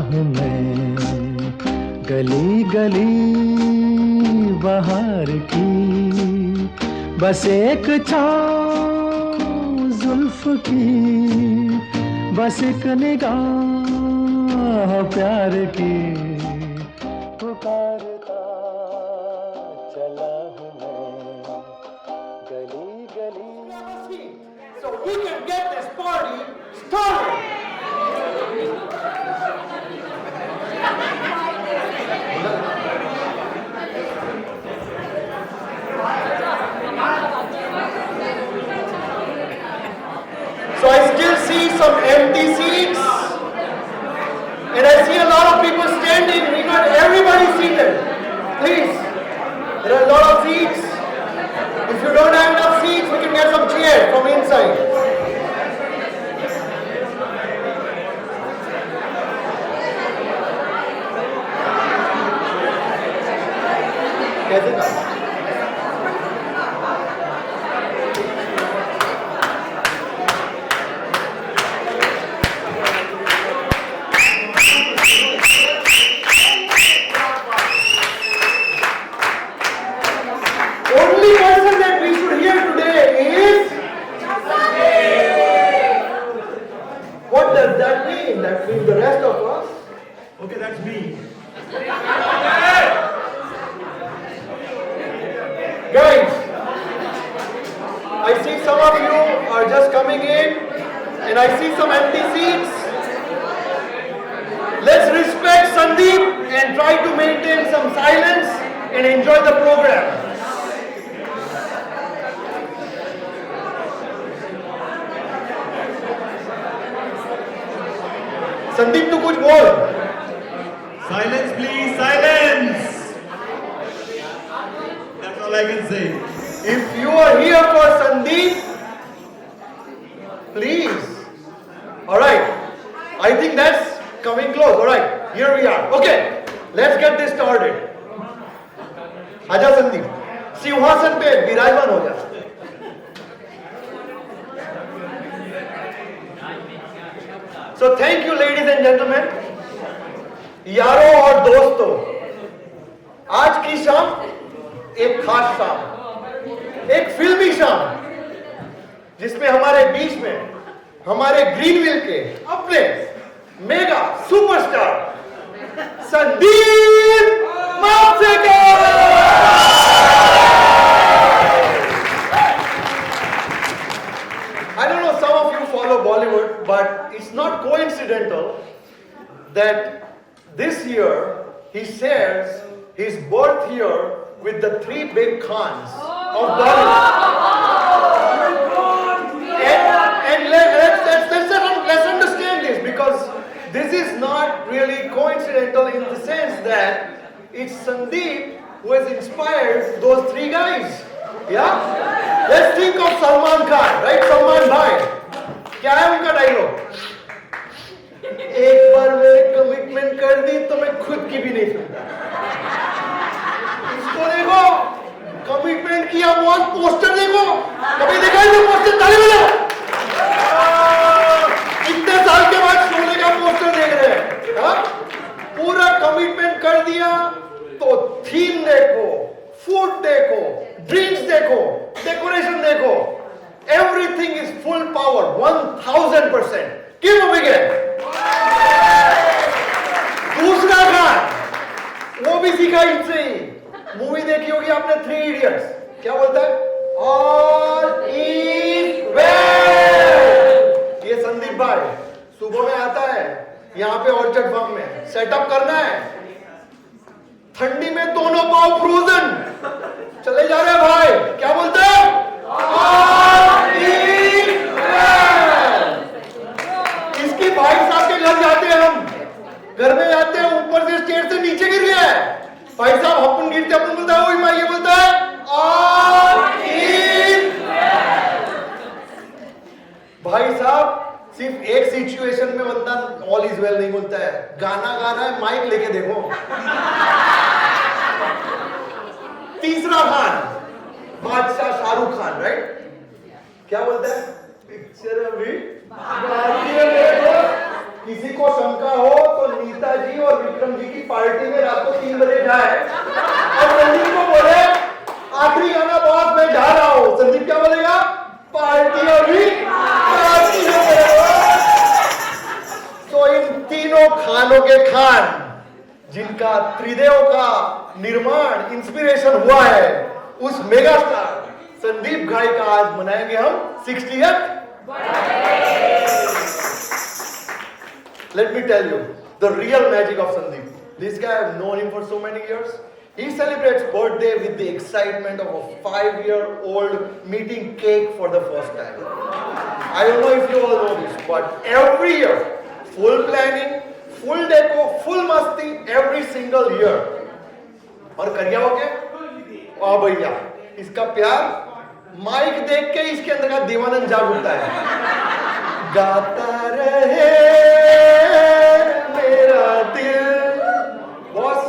हूँ मैं गली गली बाहर की, बस एक छाँव जुल्फ की, बस एक निगाह प्यार की, पुकारता चला हूँ मैं गली गली। So we can get this party started. So I still see some empty seats, and I see a lot of people standing. We got everybody seated. Please, there are a lot of seats. If you don't have enough seats, we can get some chairs from inside. Only person that we should hear today is. What does that mean? That means the rest of us. Okay, that's me. Guys, I see some of you are just coming in, and I see some empty seats. Let's respect Sandeep and try to maintain some silence and enjoy the program. Sandeep तू कुछ बोल. Silence, please, silence. That's all I can say. If you are here for Sandeep, please. All right. I think that's coming close. All right. Here we are. Okay. Let's get this started. आजा संदीप. सिंहासन पे विराजमान हो जा. So thank you, ladies and gentlemen. यारों और दोस्तों, आज की शाम एक खास शाम, एक फिल्मी शाम, जिसमें हमारे बीच में हमारे ग्रीनविल के अपने mega superstar Sandeep Mansekar. I don't know, some of you follow Bollywood, but it's not coincidental that this year he shares his birth year with the three big Khans of Bollywood. And let's understand this, because this is not really coincidental in the sense that it's Sandeep who has inspired those three guys. Yeah? Let's think of Salman Khan, right? Salman Bhai. क्या है उनका dialogue? एक बार मैंने commitment कर दी तो मैं खुद की भी नहीं सुनता. इसको देखो, कमिटमेंट किया, बहुत पोस्टर देखो. कभी देखा है ये पोस्टर? ताली बजाओ. इतने साल के बाद शोले का पोस्टर देख रहे हैं. हाँ? पूरा कमिटमेंट कर दिया तो थीम देखो, फूड देखो, ड्रिंक्स देखो, डेकोरेशन देखो. Everything is full power, 1000%. Give a big hand. दूसरा खान, वो भी सीखा इनसे ही. मूवी देखी होगी आपने, 3 Idiots. क्या बोलता है? All is well. ये संदीप भाई सुबह में आता है, यहाँ पे ऑर्चर्ड फार्म में सेटअप करना है. ठंडी में दोनों पाव फ्रोजन, चले जा रहे हैं भाई. क्या बोलते हैं? इसकी भाई साहब के घर जाते हैं हम, घर में जाते हैं, ऊपर से स्टेयर से नीचे गिर गया है. भाई साहब अपन गिरते, अपन बोलता है ओए माँ, ये बोलता है भाई साहब सिर्फ एक सिचुएशन में बंदा ऑल इज वेल नहीं बोलता है. गाना गा रहा है, माइक लेके देखो. तीसरा खान, बादशाह शाहरुख खान, राइट? क्या बोलता है? पिक्चर अभी किसी को शंका हो तो नीचे गीता जी और विक्रम जी की पार्टी में रात को 3 बजे जाए और संदीप को बोले आखिरी गाना बॉस मैं जा रहा हूं, संदीप क्या बोलेगा? पार्टी होगी, पार्टी होगी। तो इन तीनों खानों के खान जिनका त्रिदेव का निर्माण इंस्पिरेशन हुआ है, उस मेगा स्टार संदीप घाई का आज मनाएंगे हम 60th। Let me tell you the real magic of Sandeep. This guy, I've known him for so many years. He celebrates birthday with the excitement of a 5-year-old meeting cake for the first time. I don't know if you all know this, but every year, full planning, full deco, full masti, every single year. और करिया हो के? ओ भैया, इसका प्यार mic देख के इसके अंदर का दीवानंद जाग उठता है। गाता रहे मेरा दिल। बॉस,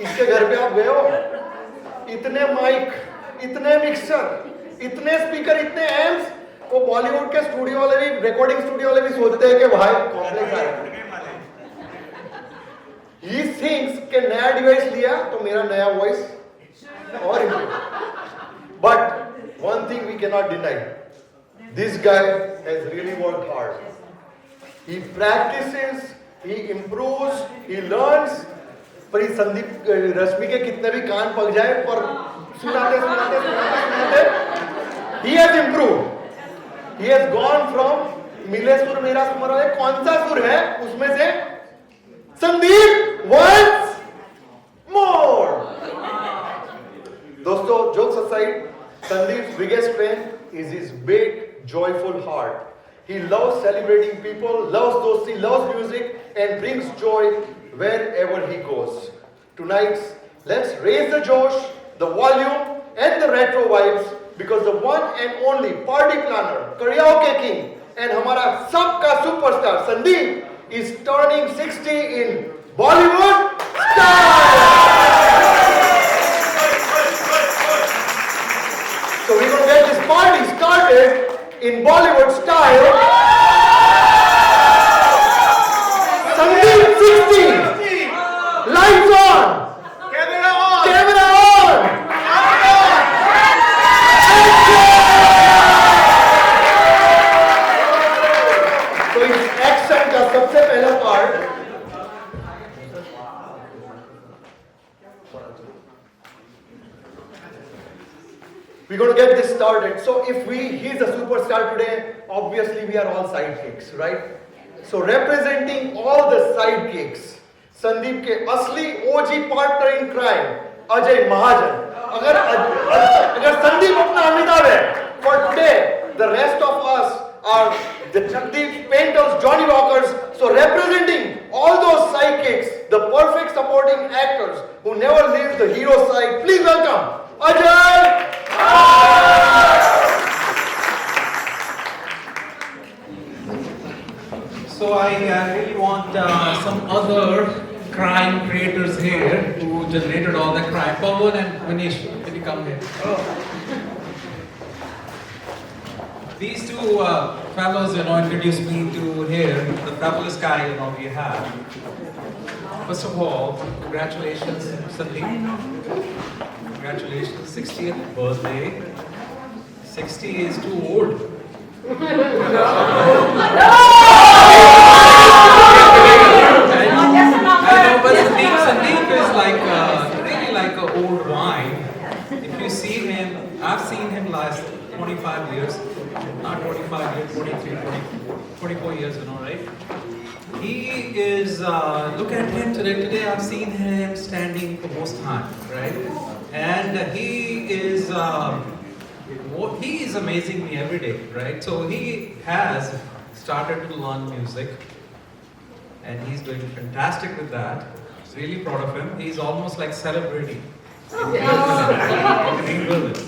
इसके घर पे आप गए हो? इतने माइक, इतने मिक्सर, इतने स्पीकर, इतने एम्प्स, वो बॉलीवुड के स्टूडियो वाले भी, रिकॉर्डिंग स्टूडियो वाले भी सोचते हैं कि भाई कॉम्प्लेक्स आ रहा है। He thinks कि नया डिवाइस लिया तो मेरा नया वॉइस और but one thing we cannot deny, this guy has really worked hard. He practices, he improves, he learns. पर इस संदीप रश्मि के कितने भी कान पक जाए पर सुनाते सुनाते सुनाते सुनाते he has improved. He has gone from मिले सुर मेरा स्मरण है, कौन सा सुर है उसमें से संदीप once more. दोस्तों, jokes aside, Sandeep's biggest strength is his big, joyful heart. He loves celebrating people, loves dosti, loves music, and brings joy wherever he goes. Tonight, let's raise the josh, the volume, and the retro vibes because the one and only party planner, karaoke king, and हमारा सबका superstar Sandeep is turning 60 in Bollywood style. So we're going to get this party started in Bollywood style. Sandeep 60. Lights on. Camera on. Camera on. तो इस action का सबसे पहला part we're going to get this started. So if he's a superstar today, obviously we are all sidekicks, right? So representing all the sidekicks, Sandeep के असली ओजी partner in crime Ajay Mahajan. अगर संदीप अपना अमिताभ है, for today the rest of us are the Jagdeep Painters, Johnny Walkers. So representing all those sidekicks, the perfect supporting actors who never leave the hero side, please welcome Ajay. So I really want some other crime creators here who generated all the crime. Pawan and Manish, can you come here? These two fellows, introduced me to here, the fabulous guy, we have. First of all, congratulations, Sandeep. Congratulations, 60th birthday. 60 is too old. I know, but Sandeep is really like an old wine. If you see him, I've seen him last 25 years, not 25 years, 23, 24 years, right? He is, look at him today. Today I've seen him standing for most time, right? And he is amazing me every day, right? So he has started to learn music and he's doing fantastic with that. Really proud of him. He's almost like celebrating in Green Village.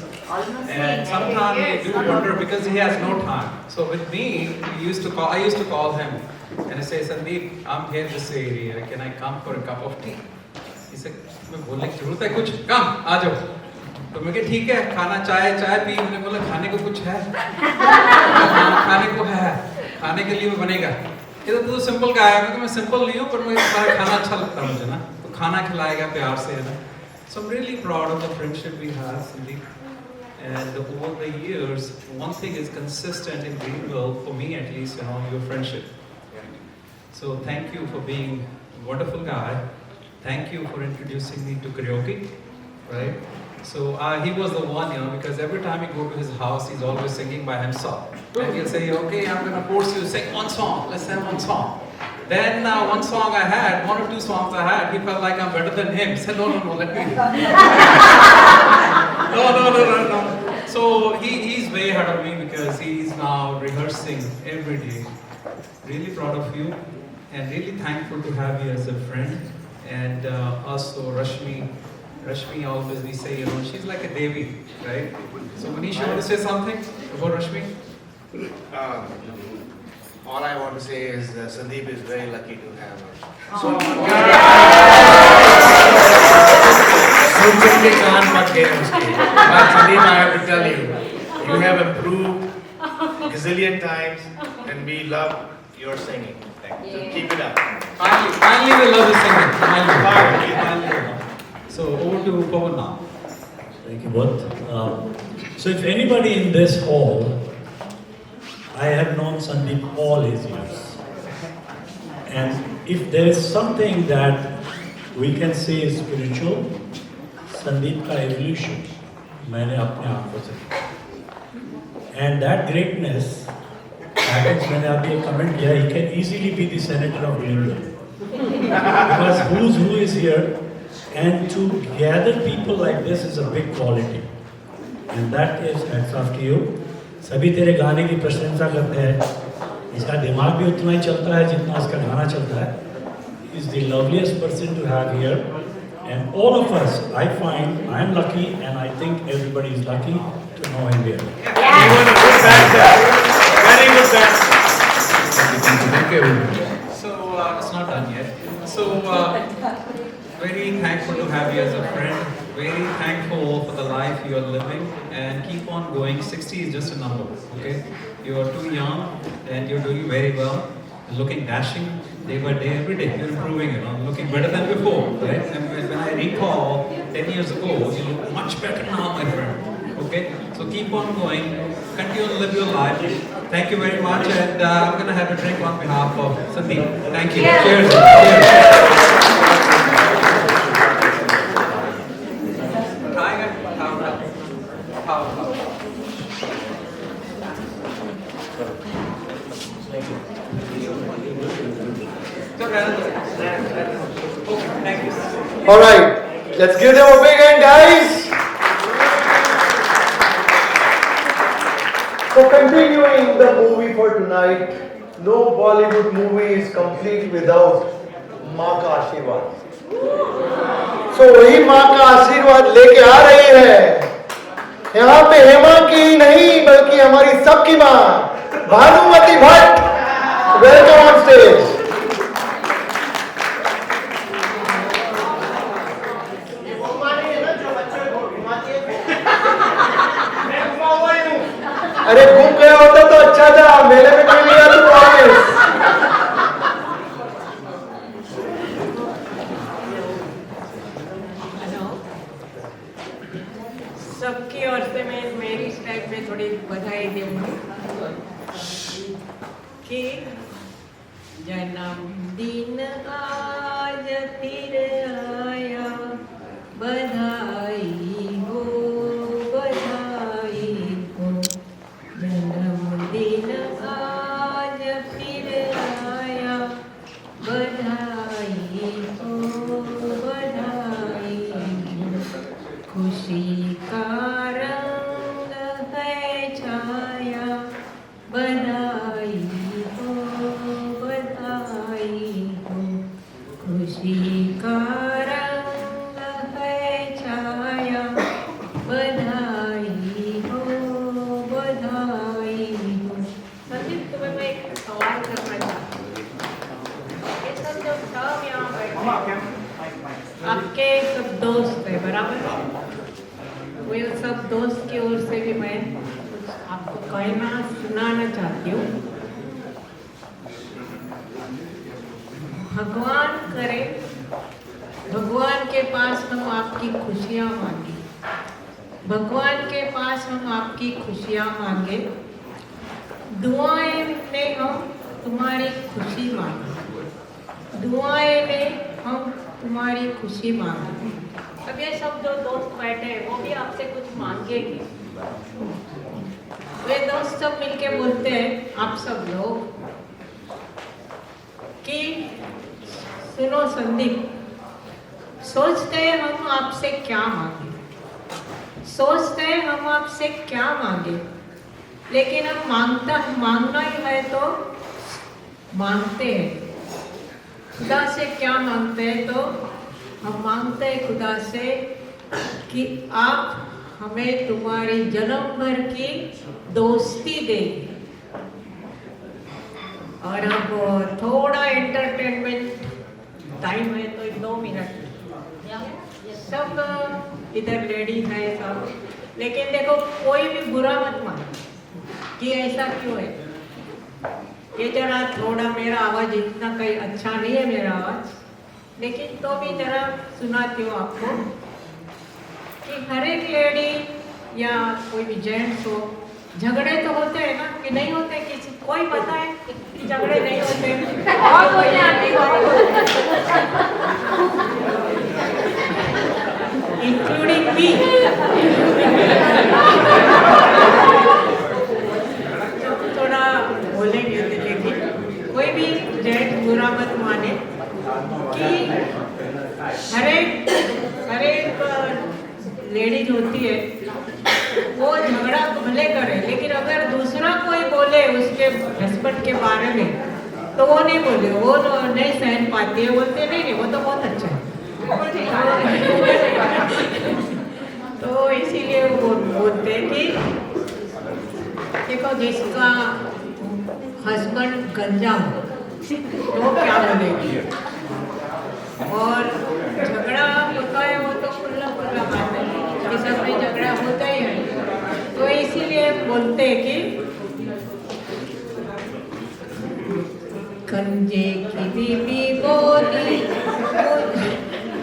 And sometimes I do wonder because he has no time. So with me, I used to call him and I say, Sandeep, I'm here in this area. Can I come for a cup of tea? He said, मैं बोलने की जरूरत है कुछ? Come, आ जाओ. तो मैं कहा ठीक है, खाना चाय पी. मैंने बोला खाने को कुछ है? खाने को है, खाने के लिए बनेगा. ये तो सिंपल का है क्योंकि मैं सिंपल नहीं हूँ पर मुझे सारा खाना अच्छा लगता है मुझे ना, तो खाना खिलाएगा प्यार से है ना. So I'm really proud of the friendship we have, Sandeep. And over the years, one thing is consistent in Greenville, for me at least, you know, your friendship. So thank you for being a wonderful guy. Thank you for introducing me to karaoke, right? So he was the one, you know, because every time we go to his house, he's always singing by himself. And he'll say, okay, I'm going to force you to sing one song. Let's have one song. Then one song I had, one or two songs I had, he felt like I'm better than him. He said, no, let me do it. No. So he's way ahead of me because he's now rehearsing every day. Really proud of you and really thankful to have you as a friend. And also Rashmi always we say, you know, she's like a Devi, right? So Manish, you want to say something about Rashmi? All I want to say is Sandeep is very lucky to have her. सोचने कान मत गए उसके. But Sandeep, I have to tell you, you have improved gazillion times, and we love your singing. So keep it up. Finally the love is singing. Finally. So over to Pawan now. Thank you both. So if anybody in this hall, I have known Sandeep all his years. And if there is something that we can say is spiritual, Sandeep ka evolution, मैंने अपने आंखों से. And that greatness happens, मैंने अभी एक comment किया, he can easily be the senator of Greenville. Because who's who is here, and to gather people like this is a big quality. And that is hats off to you. सभी तेरे गाने की प्रशंसा करते हैं. इसका दिमाग भी उतना ही चलता है जितना इसका गाना चलता है. He is the loveliest person to have here, and all of us, I find, I am lucky, and I think everybody is lucky to know him here. Very good dance. Thank you. So it's not done yet. So very thankful to have you as a friend. Very thankful for the life you are living, and keep on going. 60 is just a number, okay? You are too young and you're doing very well, looking dashing day by day, every day. You're improving, you know, looking better than before, right? And when I recall 10 years ago, you look much better now, my friend, okay? So keep on going, continue to live your life. Thank you very much, and I'm going to have a drink on behalf of Sandeep. Thank you. Yeah. Cheers. Cheers. All right, let's give them a big hand, guys. So continuing the movie for tonight, no Bollywood movie is complete without माँ का आशीर्वाद. So वही माँ का आशीर्वाद लेके आ रही है. यहाँ पे हेमा की नहीं बल्कि हमारी सबकी माँ Bhanumati Bhatt. Welcome on stage. अरे घूम गया होता तो अच्छा था, मेले में क्यों नहीं आया तू वापस? सबकी ओर से मैं मेरी स्टाइल में थोड़ी बधाई दूंगी कि जन्मदिन आज फिर आया, बधाई हो बधाई हो. जन्मदिन आज फिर आया, बधाई हो बधाई हो. खुशी का रंग है छाया, बधाई हो बधाई हो. खुशी का रंग है छाया, बधाई हो बधाई हो. संदीप, तुम्हें मैं एक सवाल करना चाहती हूँ. ये सब जो सब यहाँ बैठे आपके सब दोस्त है, बराबर? वो सब दोस्त की ओर से भी मैं कुछ आपको कहना सुनाना चाहती हूँ. भगवान करे भगवान के पास हम आपकी खुशियाँ मांगे, भगवान के पास हम आपकी खुशियाँ मांगे, दुआएं में हम तुम्हारी खुशी मांगे, दुआएं में हम तुम्हारी खुशी मांगे। अब ये सब जो दोस्त बैठे हैं वो भी आपसे कुछ मांगेंगे। वे दोस्त सब मिलके बोलते हैं आप सब लोग कि सुनो संदीप, सोचते हैं हम आपसे क्या मांगे, सोचते हैं हम आपसे क्या मांगे, लेकिन हम मांगना ही है तो मांगते हैं। खुदा से क्या मांगते हैं? तो हम मांगते हैं खुदा से कि आप हमें तुम्हारी जन्म भर की दोस्ती देंगे। और अब थोड़ा एंटरटेनमेंट टाइम है तो 2 मिनट। सब इधर लेडी है सब, लेकिन देखो कोई भी बुरा मत मानो कि ऐसा क्यों है। ये जरा थोड़ा मेरा आवाज इतना कहीं अच्छा नहीं है मेरा आवाज, लेकिन तो भी जरा सुनाती हूँ आपको कि हर एक लेडी या कोई भी जेंट्स हो, झगड़े तो होते हैं ना कि नहीं होते? किसी कोई पता है कि झगड़े नहीं होते? और कोई आंटी इंक्लूडिंग मी। थोड़ा बोलेंगे लेकिन कोई भी जेंट्स बुरा मत माने कि हर एक लेडीज होती है वो झगड़ा भले करे, लेकिन अगर दूसरा कोई बोले उसके हस्बैंड के बारे में तो वो नहीं बोले, वो नहीं सहन पाती है, बोलते नहीं वो तो बहुत अच्छा है। तो इसीलिए वो बोलते हैं कि देखो जिसका हस्बैंड गंजा हो तो क्या बोलेगी, और झगड़ा होता है वो तो खुला बात है कि सब में झगड़ा होता ही है। तो इसीलिए बोलते हैं कि गंजे की बीबी बोली,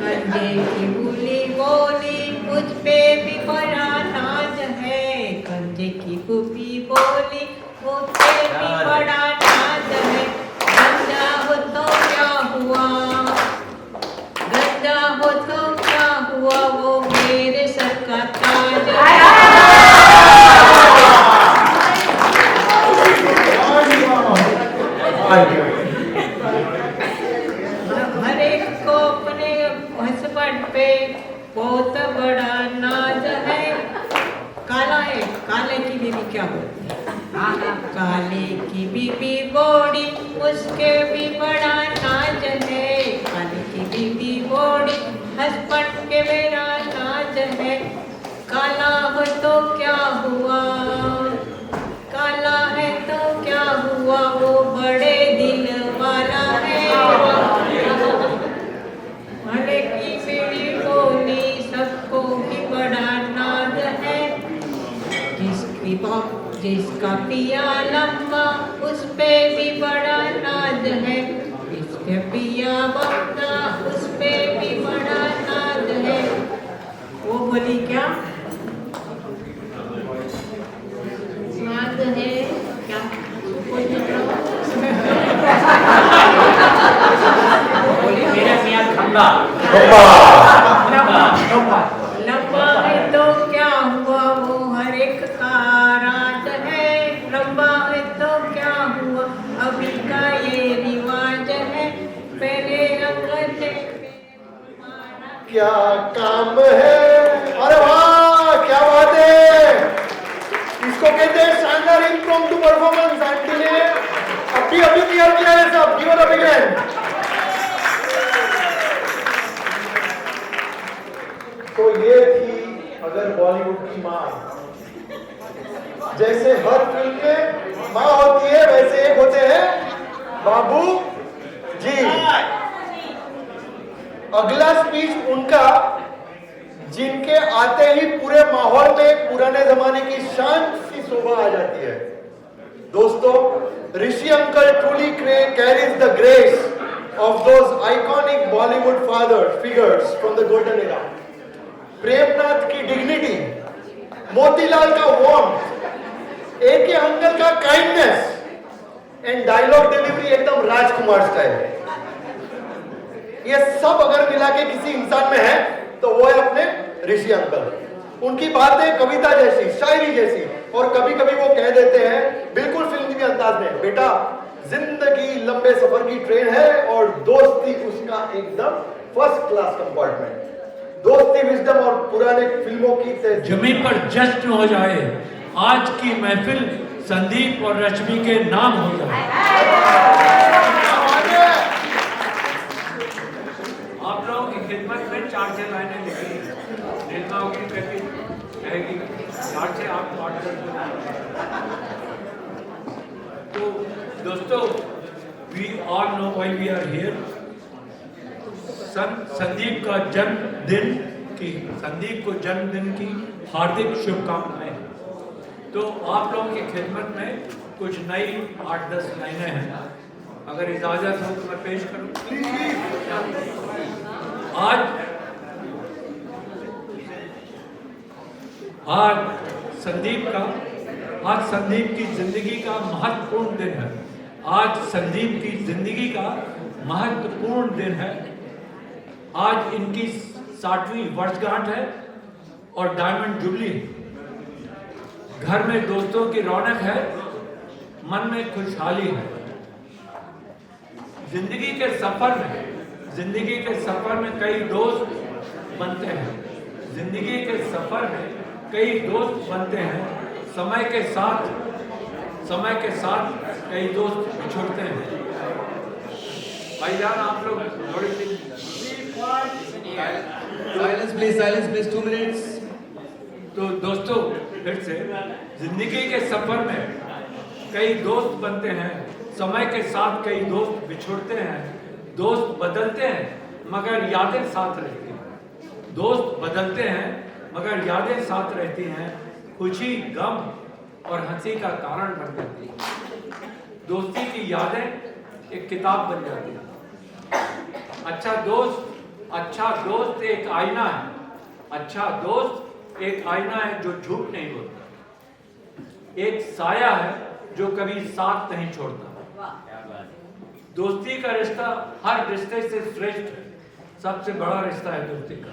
गंजे की बोली बोली, मुझ पे भी बड़ा नाज है। गंजे की बीबी बोली, मुझ पे भी बड़ा नाज है। गंजा हो तो क्या हुआ, गंजा हो तो क्या हुआ, वो मेरे सर का ताज है। हर एक को अपने हस्बैंड पे बहुत बड़ा नाज है। काला है, काले की बीबी क्या बोलती है? काले की बीबी बोड़ी, उसके भी बड़ा नाज है। काले की बीबी बोड़ी, हस्बैंड के मेरा नाज है। काला हो तो क्या हुआ, काला है तो क्या हुआ, वो बड़े दिल वाला है। भले की मेरी बोली, सबको भी बड़ा नाज है। जिसका पिया लंबा, उस पे भी बड़ा नाज है। जिसके पिया बंदा, उस पे भी बड़ा नाज है। वो बोली क्या नाज है क्या? मेरा मियाँ खंबा। लंबा है तो क्या हुआ, वो हर एक का राज है। लंबा है तो क्या हुआ, अभी का ये रिवाज है। पहले अंगने क्या काम है? अरे वाह, क्या बात है! इसको कहते हैं शानदार इम्प्रॉम्प्टू परफॉर्मेंस। आंटी ने अभी क्लियर किया है सब। Give a big hand. तो ये थी अगर बॉलीवुड की माँ। जैसे हर फिल्म में माँ होती है, वैसे एक होते हैं बाबू जी। अगला स्पीच उनका, जिनके आते ही पूरे माहौल में पुराने जमाने की शान सी शोभा आ जाती है। दोस्तों, ऋषि uncle truly carries the grace of those iconic Bollywood father figures from the golden era. Premnath की डिग्निटी, मोतीलाल का वार्मथ, एके अंकल का काइंडनेस एंड डायलॉग डिलीवरी एकदम राजकुमार स्टाइल। ये सब अगर मिला के किसी इंसान में है तो वो है अपने ऋषि अंकल। उनकी बातें कविता जैसी, शायरी जैसी, और कभी कभी वो कह देते हैं बिल्कुल फिल्मी अंदाज में, बेटा जिंदगी लंबे सफर की ट्रेन है और दोस्ती उसका एकदम फर्स्ट क्लास कंपार्टमेंट। दोस्ती, विजडम और पुराने फिल्मों की जमीन पर जश्न हो जाए, आज की महफिल संदीप और रश्मि के नाम हो जाए। आप लोगों की खिदमत में 4-6 लाइनें लिखी, नेताओं की कहेगी 4-6 आप ऑर्डर। तो दोस्तों, we all know why we are here. Sandeep का संदीप को जन्मदिन की हार्दिक शुभकामनाएं। तो आप लोगों की खिदमत में कुछ नई 8-10 लाइनें हैं, अगर इजाजत हो तो मैं पेश करूं। आज संदीप की जिंदगी का महत्वपूर्ण दिन है। आज संदीप की जिंदगी का महत्वपूर्ण दिन है। आज इनकी 60वीं वर्षगांठ है और डायमंड जुबली। घर में दोस्तों की रौनक है, मन में खुशहाली है। जिंदगी के सफर में कई दोस्त बनते हैं। जिंदगी के सफर में कई दोस्त बनते हैं। समय के साथ कई दोस्त बिछुड़ते हैं। भाईजान, आप लोग थोड़ी सी Silence please, 2 minutes. तो दोस्तों, फिर से, जिंदगी के सफर में कई दोस्त बनते हैं। समय के साथ कई दोस्त बिछुड़ते हैं। दोस्त बदलते हैं मगर यादें साथ रहती हैं। दोस्त बदलते हैं मगर यादें साथ रहती हैं। खुशी, गम और हंसी का कारण बन जाती है। दोस्ती की यादें एक किताब बन जाती है। अच्छा दोस्त एक आईना है। अच्छा दोस्त एक आईना है जो झूठ नहीं बोलता। एक साया है जो कभी साथ नहीं छोड़ता। दोस्ती का रिश्ता हर रिश्ते से श्रेष्ठ है। सबसे बड़ा रिश्ता है दोस्ती का।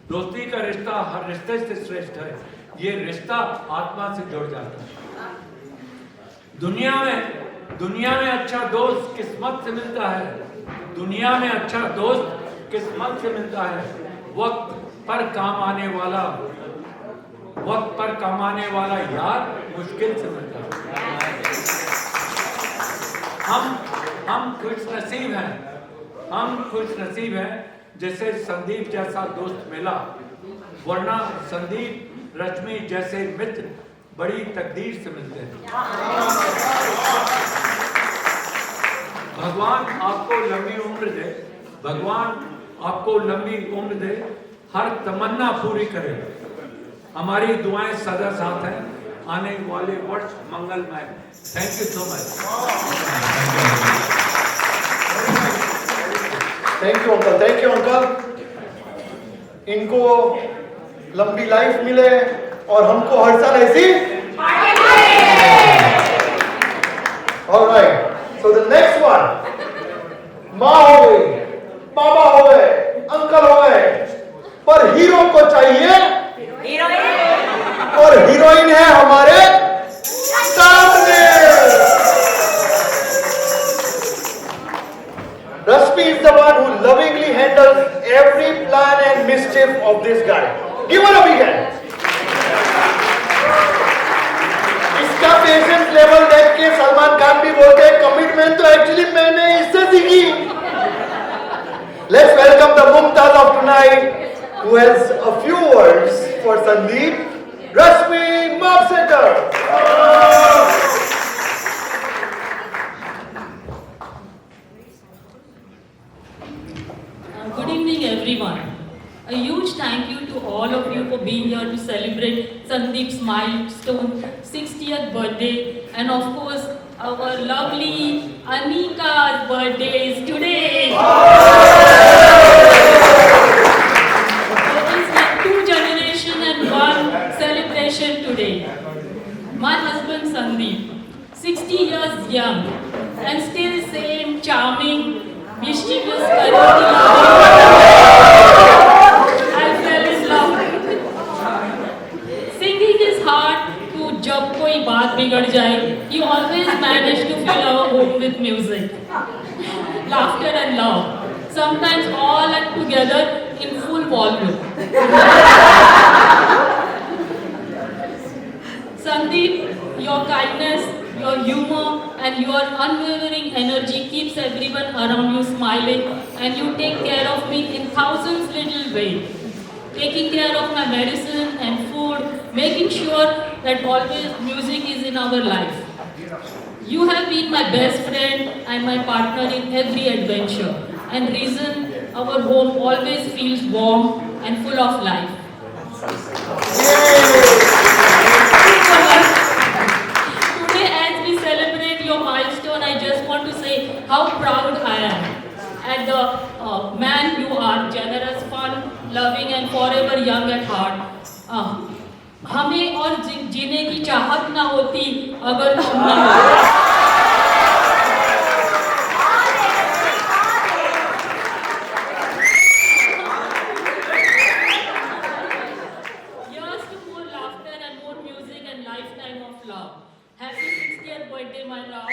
दोस्ती का रिश्ता हर रिश्ते से श्रेष्ठ है। ये रिश्ता आत्मा से जुड़ जाता है। दुनिया में अच्छा दोस्त किस्मत से मिलता है। दुनिया में अच्छा दोस्त किस्मत से मिलता है। वक्त पर काम आने वाला यार मुश्किल से मिलता है। हम खुश नसीब हैं जैसे संदीप जैसा दोस्त मिला, वरना संदीप रश्मि जैसे मित्र बड़ी तकदीर से मिलते हैं। भगवान आपको लंबी उम्र दे, हर तमन्ना पूरी करे। हमारी दुआएं सदा साथ हैं। आने वाले वर्ष मंगलमय। Thank you so much. Thank you uncle. इनको लंबी लाइफ मिले और हमको हर साल ऐसी। Alright, so the next one, माँ हो गई, पापा हो गए, अंकल हो गए, पर हीरो को चाहिए और हीरोइन है हमारे सामने। Rashmi is the one who lovingly handles every plan and mischief of this guy. Give her a big hand. इसका पेशेंस लेवल देख के सलमान खान भी बोलते हैं कमिटमेंट तो एक्चुअली मैंने इससे सीखी। Let's welcome the Mumtaz of tonight, who has a few words for Sandeep. Rashmi Mapsekar. Good evening, everyone. A huge thank you to all of you for being here to celebrate Sandeep's milestone 60th birthday, and of course, our lovely Anika's birthday is today. It is like 2 generations and 1 celebration today. My husband Sandeep, 60 years young and still same charming, mischievous, I fell in love. Singing is hard to जब कोई बात बिगड़ जाए. You always manage to fill our home with music, laughter and love. Sometimes all are together in full volume. Sandeep, your kindness, your humor and your unwavering energy keeps everyone around you smiling, and you take care of me in thousands little ways. Taking care of my medicine and food, making sure that always music is in our life. You have been my best friend and my partner in every adventure, and reason our home always feels warm and full of life. Today, as we celebrate your milestone, I just want to say how proud I am at the man you are, generous, fun, loving and forever young at heart. हमें और जीने की चाहत ना होती अगर तुम ना हो. Years to more laughter and more music and lifetime of love. Happy 60th birthday, my love.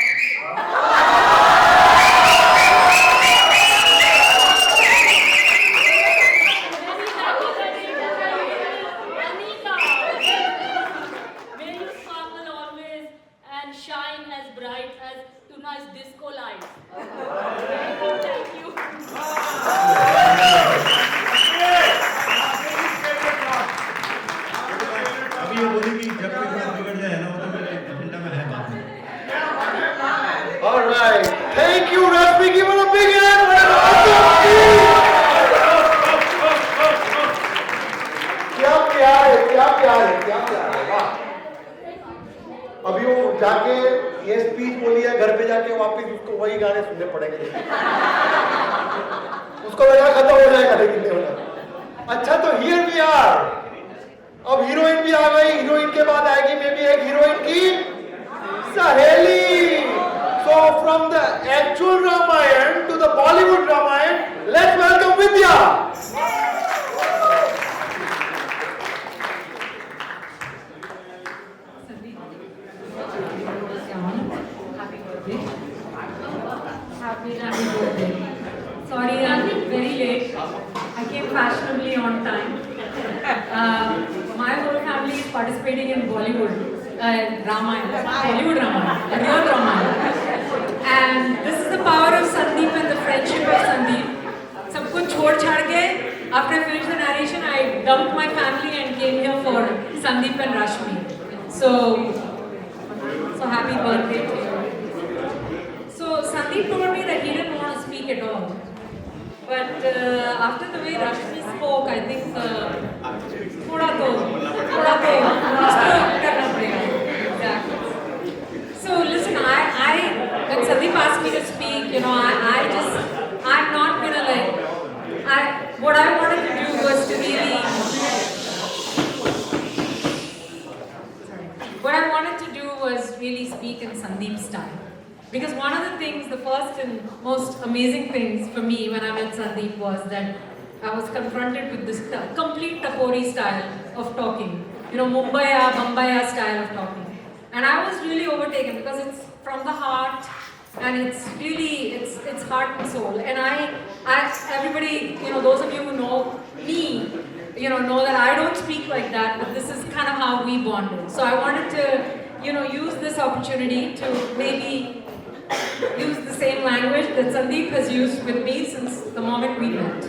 Shine as bright as tonight's disco lights. Thank you. अभी ये बोली कि जब कोई बात बिगड़ जाए ना वो तो मेरे एजेंडा में है बात में. All right. Thank you, Rashmi. Give her a big hand. क्या प्यार है, क्या प्यार है, क्या प्यार है. वाह. अभी वो जाके ये स्पीच बोली है, घर पे जाके वापस उसको वही गाने सुनने पड़ेंगे. उसको लगा खत्म हो जाएगा, लेकिन नहीं होगा. अच्छा, तो हियर वी आर. अब हीरोइन भी आ गई. हीरोइन के बाद आएगी मे बी एक हीरोइन की सहेली. So from the actual Ramayan to the Bollywood Ramayan, let's welcome Vidya. Happy birthday. Sorry, I'm very late. I came fashionably on time. My whole family is participating in Bollywood Ramayana, Bollywood Ramayana, real Ramayana. And this is the power of Sandeep and the friendship of Sandeep. सब कुछ छोड़ छाड़ के, after I finished the narration, I dumped my family and came here for Sandeep and Rashmi. So happy birthday to you. So Sandeep told me that he didn't want to speak at all. But after the way Rashmi spoke, I think थोड़ा तो करना पड़ेगा. Exactly. So listen, when Sandeep asked me to speak, I'm not gonna what I wanted to do was to really, what I wanted to do was really speak in Sandeep's style. Because one of the things, the first and most amazing things for me when I met Sandeep was that I was confronted with this complete Tapori style of talking. Mumbaiya, Bombaya style of talking. And I was really overtaken because it's from the heart and it's really, it's heart and soul. And everybody, those of you who know me, know that I don't speak like that, but this is kind of how we bonded. So I wanted to, use this opportunity to maybe use the same language that Sandeep has used with me since the moment we met.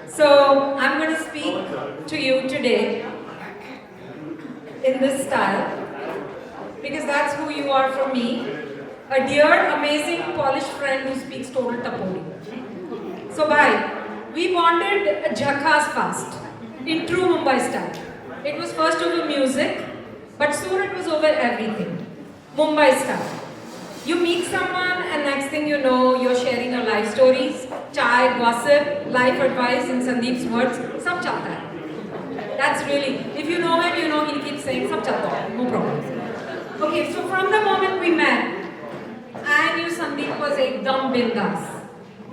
So I'm going to speak to you today in this style because that's who you are for me. A dear, amazing, polished friend who speaks total Tapori. So bye. We bonded jhakas fast in true Mumbai style. It was first over music, but soon it was over everything. Mumbai style. You meet someone and next thing you know, you're sharing your life stories, chai, gossip, life advice in Sandeep's words, sab chalta hai. That's really, if you know him, you know he keeps saying sab chalta hai, no problem. Okay, so from the moment we met, I knew Sandeep was ekdam bindas.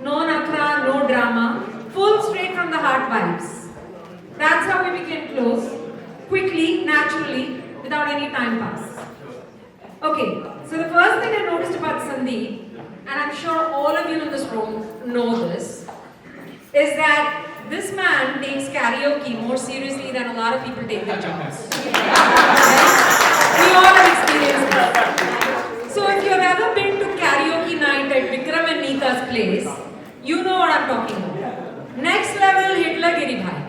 No nakra, no drama, full straight from the heart vibes. That's how we became close, quickly, naturally, without any time pass. Okay, so the first thing I noticed about Sandeep, and I'm sure all of you in this room know this, is that this man takes karaoke more seriously than a lot of people take their jobs. We all have experienced this. So if you've ever been to karaoke night at Vikram and Neeta's place, you know what I'm talking about. Next level Hitler Giri Bhai.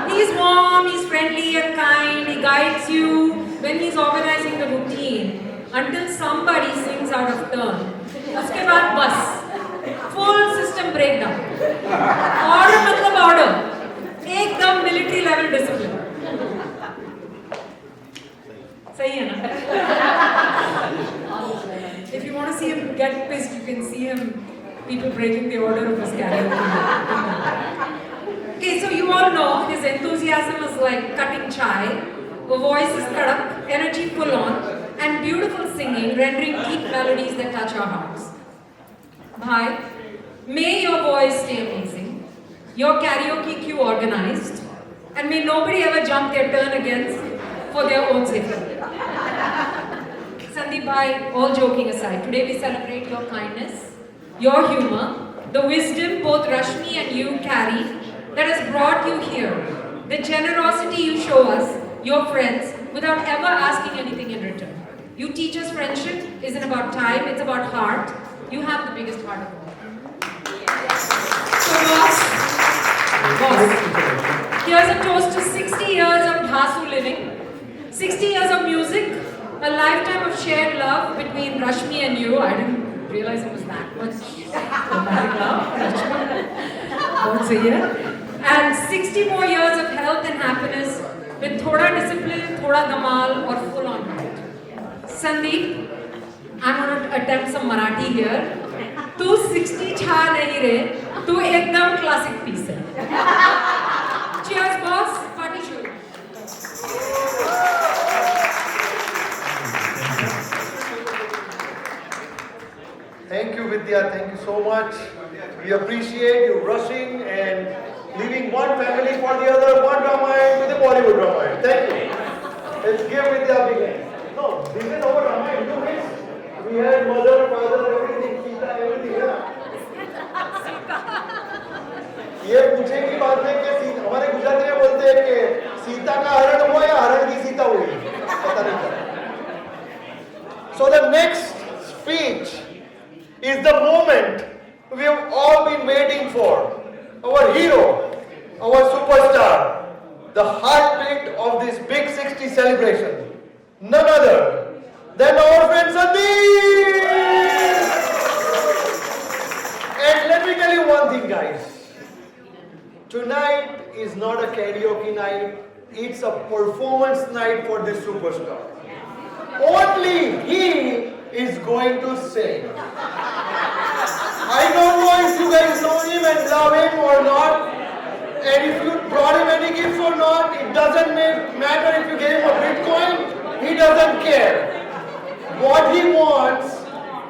He's warm, he's friendly and kind, he guides you when he's organizing the routine until somebody sings out of turn. Uske baad bus. Full system breakdown. Order matlab order. Ekdam military level discipline. Sahi hai na? If you want to see him get pissed, you can see him, people breaking the order of his karaoke. Okay, so you all know his enthusiasm is like cutting chai, a voice is kadak, energy full on, and beautiful singing, rendering deep melodies that touch our hearts. Bhai, may your voice stay amazing, your karaoke queue organized, and may nobody ever jump their turn against for their own safety. Sandeep Bhai, all joking aside, today we celebrate your kindness, your humor, the wisdom both Rashmi and you carry that has brought you here, the generosity you show us, your friends, without ever asking anything in return. You teach us friendship isn't about time, it's about heart. You have the biggest heart of all. So boss, here's a toast to 60 years of Dhasu living, 60 years of music, a lifetime of shared love between Rashmi and you. I didn't realize it was that much romantic love, Rashmi. Don't say it. And 60 more years of health and happiness with thoda discipline, thoda dhamal or full on heart. Sandeep, I'm going to attempt some Marathi here. Tu 60 cha nahi re, tu ekdam classic piece hai. Cheers boss, party shuru. Thank you, Vidya. Thank you so much. We appreciate you rushing and leaving one family for the other, one Ramayana to the Bollywood Ramayana. Thank you. Let's give Vidya a big hand. No, this is our Ramayana. You miss. We had mother, father, everything, Sita, everything. Yeah? ये पूछे की बात है कि हमारे गुजराती में बोलते हैं कि सीता का हरण हुआ या हरण की सीता हुई, पता नहीं चला. So the next speech is the moment we have all been waiting for. Our hero, our superstar, the heartbeat of this big 60 celebration, none other than our friend Sandeep. And let me tell you one thing, guys. Tonight is not a karaoke night, it's a performance night for this superstar. Only he is going to sing. I don't know if you guys know him and love him or not, and if you brought him any gifts or not, it doesn't matter if you gave him a Bitcoin, he doesn't care. What he wants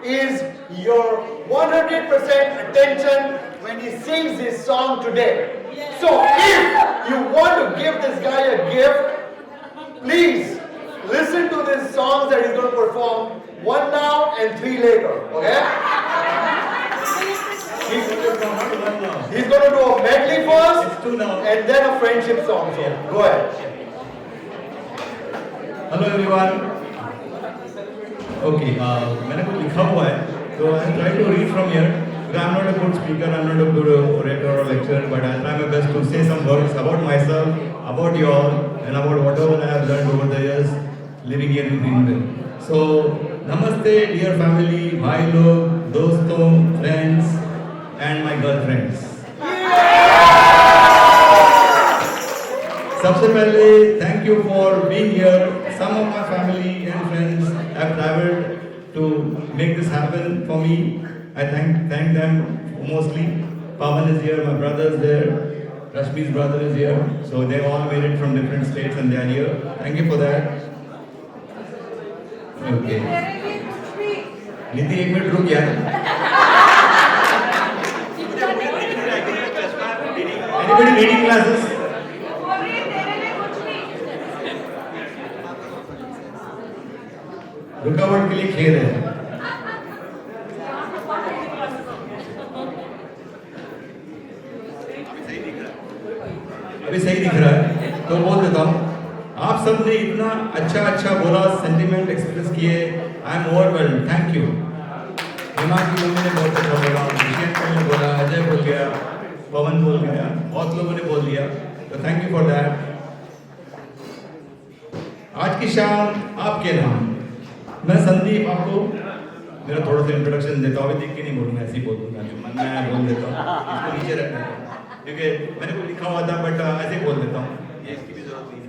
is your 100% attention when he sings this song today. So if you want to give this guy a gift, please listen to these songs that he's going to perform, one now and three later, okay? He's going to do a medley first and then a friendship song. So go ahead. Hello everyone. Okay, मैंने कुछ लिखा हुआ है, so I try to read from here. I'm not a good speaker, I'm not a good orator or lecturer, but I'll try my best to say some words about myself, about you all, and about whatever I have learned over the years living here in Greenville. So, namaste, dear family, bhai log, doston, friends, and my girlfriends. सबसे पहले, thank you for being here. Some of my family and friends have traveled to make this happen for me. I thank them mostly. Pavan is here, my brother is there, Rashmi's brother is here. So they all made it from different states and they are here. Thank you for that. Okay. Niti, 1 minute रुक यार. Anybody reading classes? रुकावट के लिए खेद है. अभी सही दिख रहा है तो बोल देता हूँ. आप सब ने इतना अच्छा बोला, सेंटिमेंट एक्सप्रेस किए. I am overwhelmed. Thank you. Hima की मम्मी ने बहुत अच्छा बोला, विजय ने बोला, अजय बोल गया, पवन बोल गया, बहुत लोगों ने बोल दिया. तो थैंक यू फॉर दैट. आज की शाम आपके नाम. मैं संदीप, आपको मेरा थोड़ा सा इंट्रोडक्शन देता हूँ. अभी देख के नहीं बोलूँगा, ऐसे ही बोल दूँगा. जो मन में आया बोल देता हूँ. इसको नीचे रखना है क्योंकि मैंने कुछ लिखा हुआ था, बट ऐसे ही बोल देता हूँ. ये इसकी भी जरूरत नहीं है.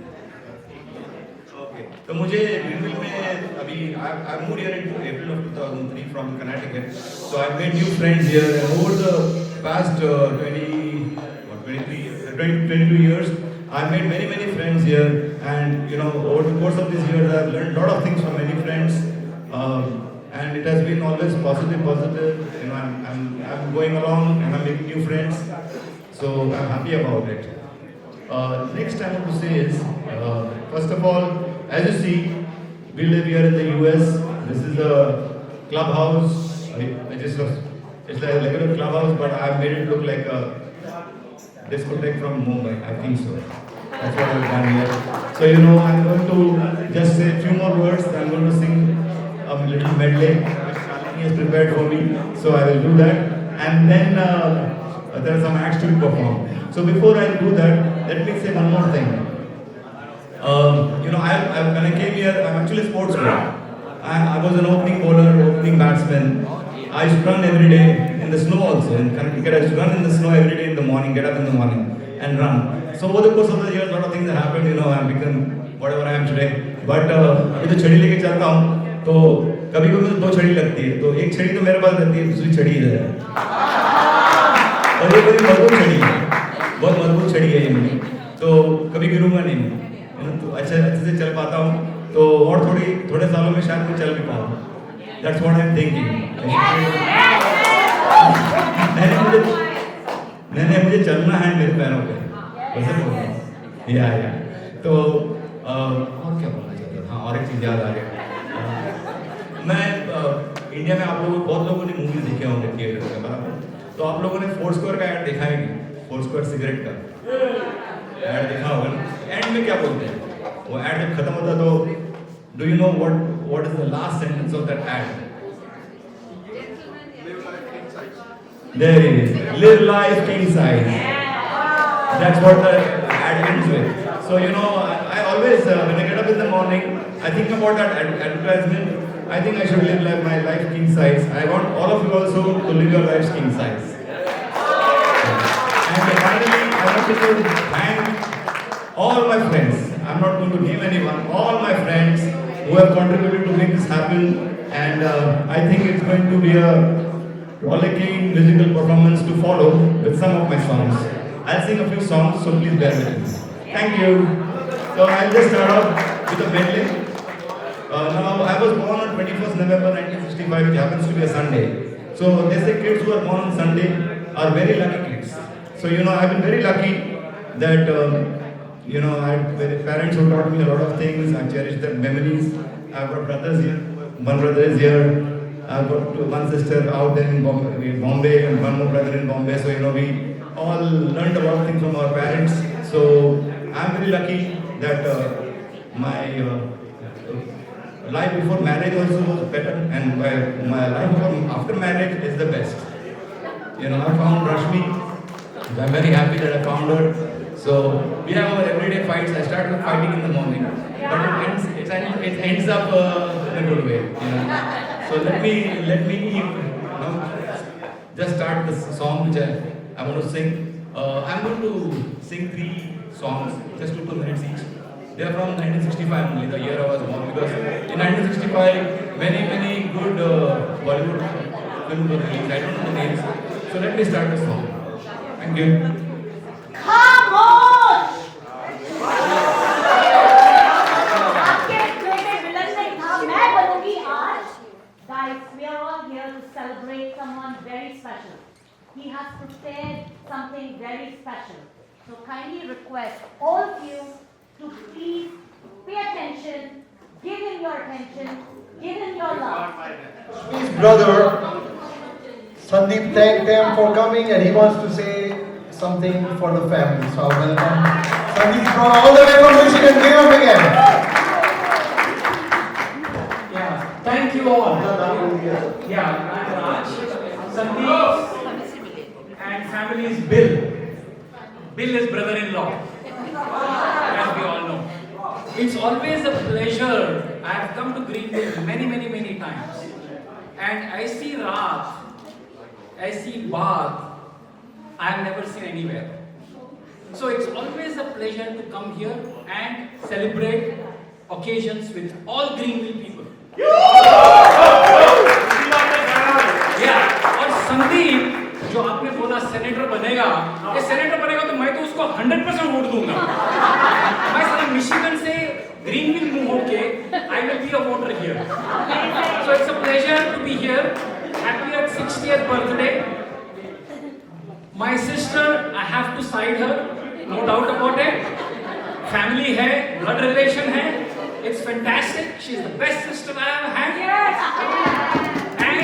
ओके. तो मुझे ग्रीनविल में अभी I moved here in April of 2003 from Connecticut. So I made new friends here, and over the past 22 years, I made many friends here. And you know, over the course of these years, I have learned a lot of things from many friends, and it has been always positive. You know, I'm going along and I'm making new friends, so I'm happy about it. Next I want to say is, first of all, as you see, we live here in the US. This is a clubhouse. It's like a regular clubhouse, but I've made it look like a discotheque from Mumbai. I think so. That's what I've done here. So you know, I'm going to just say a few more words. I'm going to sing a little medley which Shalini has prepared for me. So I will do that, and then there are some acts to be performed. So before I do that, let me say one more thing. You know, when I came here, I'm actually a sportsman. I was an opening bowler, opening batsman. I used to run every day in the snow also. In Connecticut, I used to run in the snow every day in the morning, get up in the morning and run. So over the course of the years, a lot of things have happened. You know, I've become whatever I am today. But अभी तो छड़ी लेके चलता हूँ, तो कभी मुझे 2 छड़ी लगती है. तो एक छड़ी तो मेरे पास रहती है, दूसरी छड़ी इधर है. और ये बड़ी मजबूत छड़ी है, बहुत मजबूत छड़ी है ये मेरी. तो कभी गिरूंगा नहीं मैं. तो अच्छे से चल पाता हूँ. तो और थोड़े सालों में शायद मैं चल भी पाऊँ. That's what I'm thinking. नहीं मुझे चलना है मेरे पैरों पे. वैसे बोल रहा हूँ. या तो और क्या बोलना चाहता था. हाँ, और एक चीज़ याद आ गई. मैं इंडिया में आप लोगों बहुत लोगों ने मूवी देखे होंगे थिएटर में, बराबर. तो आप लोगों ने फोर्स्क्वायर का ऐड देखा ही नहीं. फोर्स्क्वायर सिगरेट का ऐड देखा होगा ना. एंड में क्या बोलते हैं वो ऐड जब खत्म होता तो do you know what is the last sentence of that ad? There it is. Live life king size. That's what the ad ends with. So you know, I always when I get up in the morning, I think about that advertisement. I think I should live my life king size. I want all of you also to live your lives king size. And finally, I want to thank all my friends. I'm not going to name anyone. All my friends who have contributed to make this happen, and I think it's going to be a rollicking musical performance to follow with some of my songs. I'll sing a few songs, so please bear with me. Thank you. So I'll just start off with a medley. Now I was born on 21st November 1965, which happens to be a Sunday. So they say kids who are born on Sunday are very lucky kids. So you know, I've been very lucky that you know, I had parents who taught me a lot of things. I cherish their memories. I've got brothers here. One brother is here. I've got one sister out there in Bombay and one more brother in Bombay. So, you know, we all learned a lot of things from our parents. So, I'm very lucky that my life before marriage also was better, and my life after marriage is the best. You know, I found Rashmi. I'm very happy that I found her. So we have our everyday fights. I start with fighting in the morning, but it ends up in a good way. You know? So let me just start this song which I want to sing. I'm going to sing 3 songs, just 2 minutes each. They are from 1965 only, the year I was born, because in 1965 many good Bollywood film were released. I don't know the names. So let me start the song. Thank you. खामोश! आपके बेटे villain नहीं था, मैं बनूंगी आज. Guys, we are all here to celebrate someone very special. He has prepared something very special. So kindly request all of you to please pay attention, give him your attention, give him your love. His brother, Sandeep, thanked them for coming and he wants to say something for the family. So I'll welcome Sandeep from all the way from Michigan. Give him again. Yeah, thank you all. Yeah, I'm Raj. Sandeep and family is Bill. Bill is brother-in-law, as we all know. It's always a pleasure. I have come to Greenville many times. And I see Raat, I see Bath, I have never seen anywhere. So it's always a pleasure to come here and celebrate occasions with all Greenville people. Yeah, और संदीप जो आपने बोला senator बनेगा, ये senator बनेगा तो मैं तो उसको 100% वोट दूंगा. मैं सारा मिशिगन से ग्रीनविल मूव होके I will be a voter here. So it's a pleasure to be here. Happy at 60th birthday. My sister, I have to side her, no doubt about it. Family है, blood relation है. It's fantastic. She's the best sister I ever had. And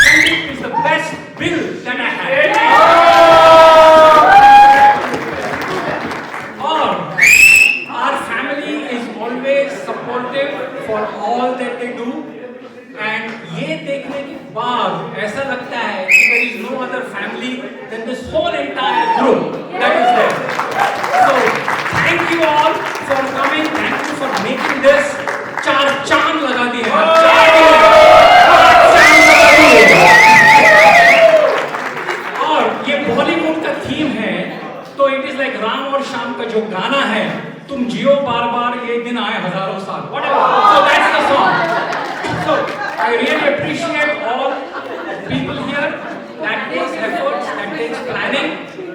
Sandeep is the best Bill that I had. Or our family is always supportive for all that they do. And ये देखने के बाद ऐसा लगता है कि there is no other family than this whole entire group that is there. So thank you all for coming. Thank you for making this. चार चांद लगा दिए हैं. और ये बॉलीवुड का थीम है, तो इट इज लाइक राम और श्याम का जो गाना है, तुम जियो बार बार ये दिन आए हजारों साल. Whatever. So that's the song. So I really appreciate all people here. That takes efforts, that takes planning.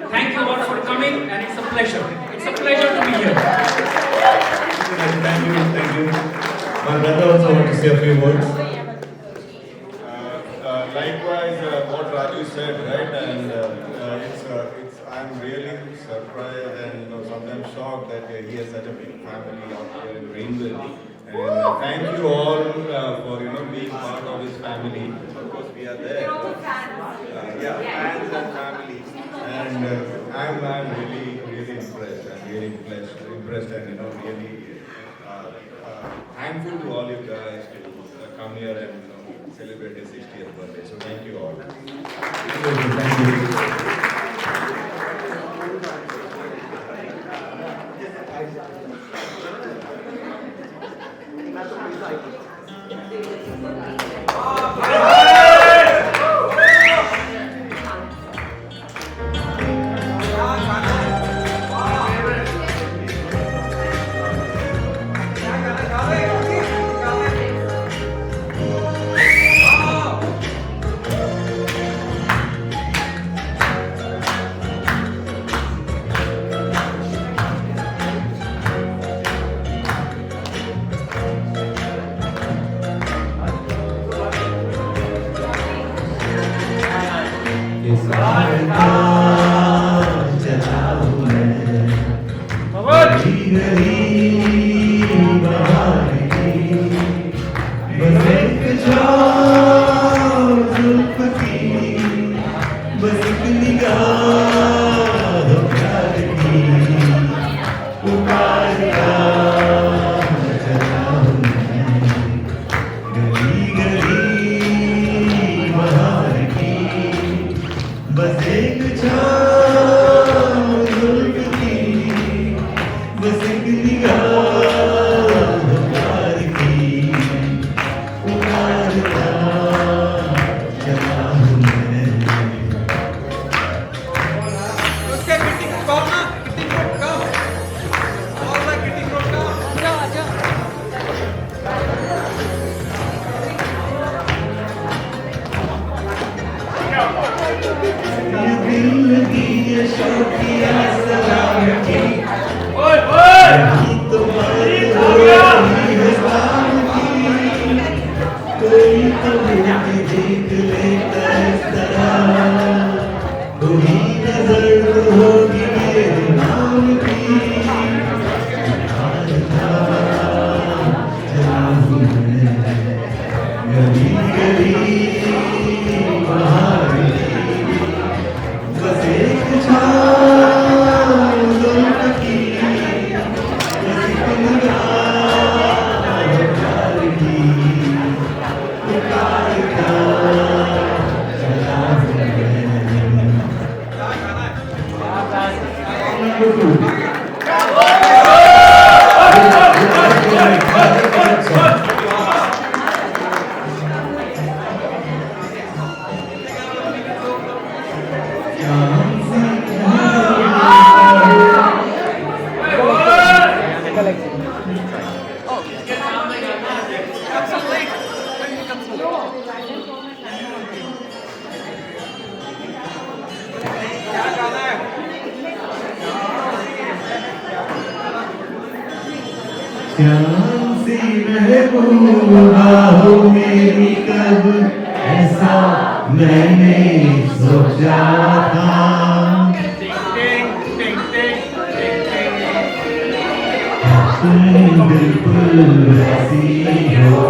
Thank you all for coming, and it's a pleasure. It's a pleasure to be here. Thank you. My brother also wants to say a few words. Likewise, what Raju said, right? And I'm really surprised and sometimes shocked that he has such a big family out here in Greenville. And thank you all for being part of his family. Of course, we are there. Fans and family. And I'm really impressed. I'm really impressed and really thankful to all you guys to come here and celebrate his 60th birthday. So thank you all. Thank you. Bye. कोई तो मुझे देख लेता इस तरह, कोई नजर होगी मेरे नाम की, गली गली बाहर बस एक छाँव जुल्फ की, बस एक निगाह प्यार की, पुकार का चला हूँ श्याम सी महबूबा हो मेरी कब, ऐसा मैंने सोचा था। तुम बिल्कुल वैसी हो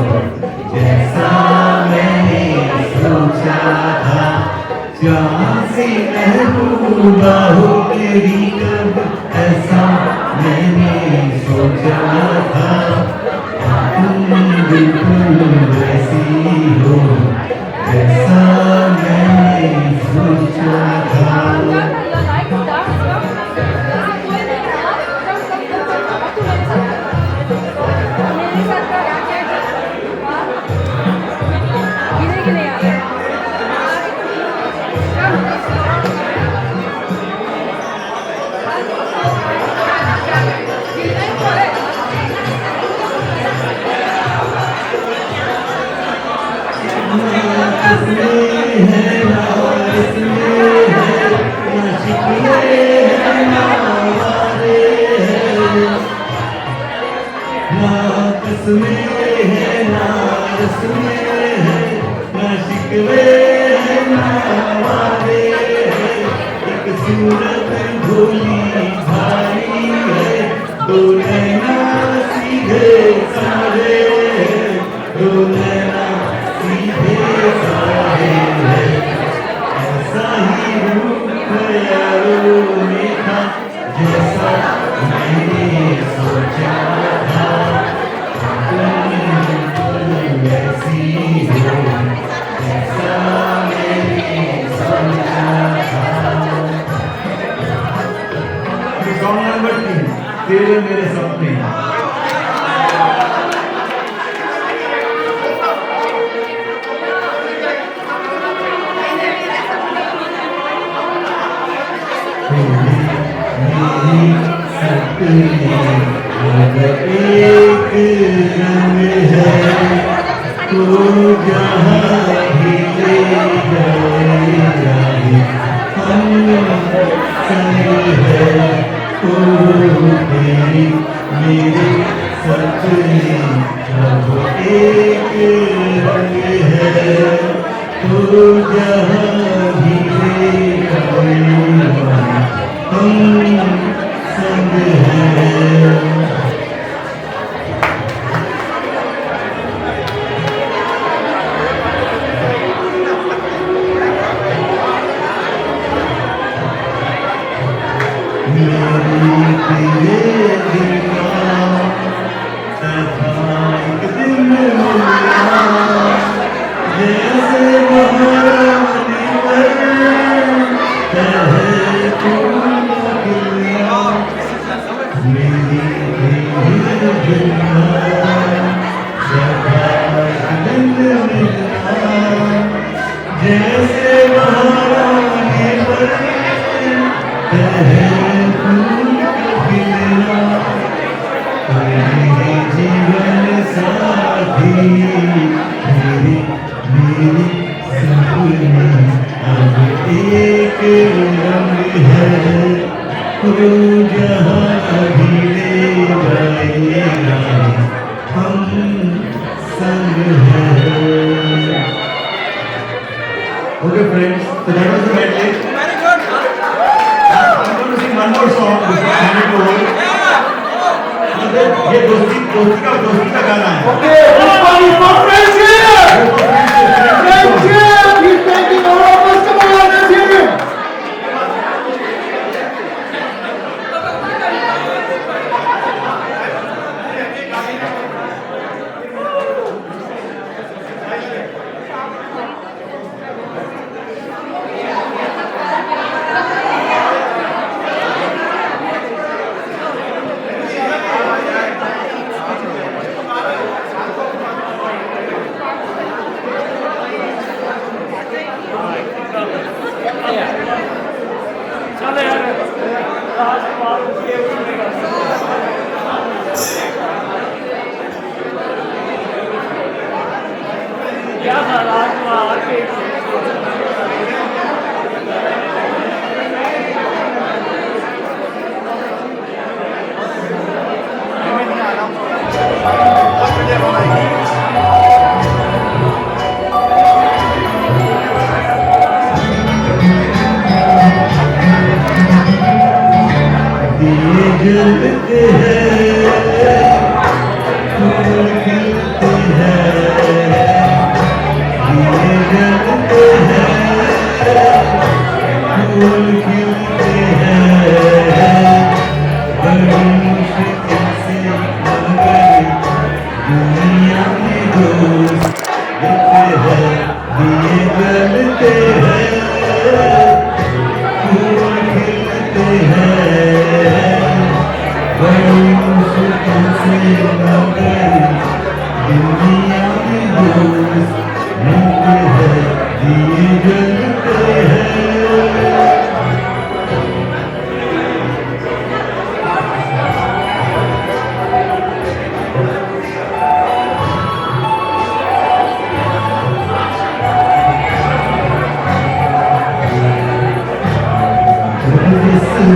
जैसा मैंने सोचा था। श्याम सी महबूबा हो मेरी कब, ऐसा मैंने सोचा था। तुम बिल्कुल वैसी हो जैसा मैंने सोचा था। सूरत भोली भारी है, दो नैना सीधे सारे, दो नैना सीधे सारे है। ऐसा ही रूप यारों में था जैसा मैंने सोचा था। तुम ऐसी हो जैसा मैंने सोचा था। सॉन्ग नंबर 3, तेरे मेरे सपने। मेरी सपने अब एक रंग है, तो जहाँ भी ले जाएगा हम संग है। तेरी मेरे सपने अब एक रंग है, तो जहाँ भी ले जाएगा हम संग है। जैसे महारानी जीवन साथी मेरी मेरी सपने अब एक रंग है, तो जहाँ भी ले जाएगा हम संग है। Okay, friends. So that was the medley. Very good. I'm going to sing one more song before I hand it over. ये दोस्ती का गाना है. Okay, this one is for friendship. Friendship. He's taking all of us. Come on, let's hear him. जलते हैं फूल खिलते हैं दिए जलते हैं फूल खिलते हैं बड़ी मुश्किल से मगर दुनिया में दोस्त मिलते हैं दिए जलते हैं फूल खिलते हैं बड़ी मुश्किल से मगर दुनिया में दोस्त मिलते हैं दिए जलते हैं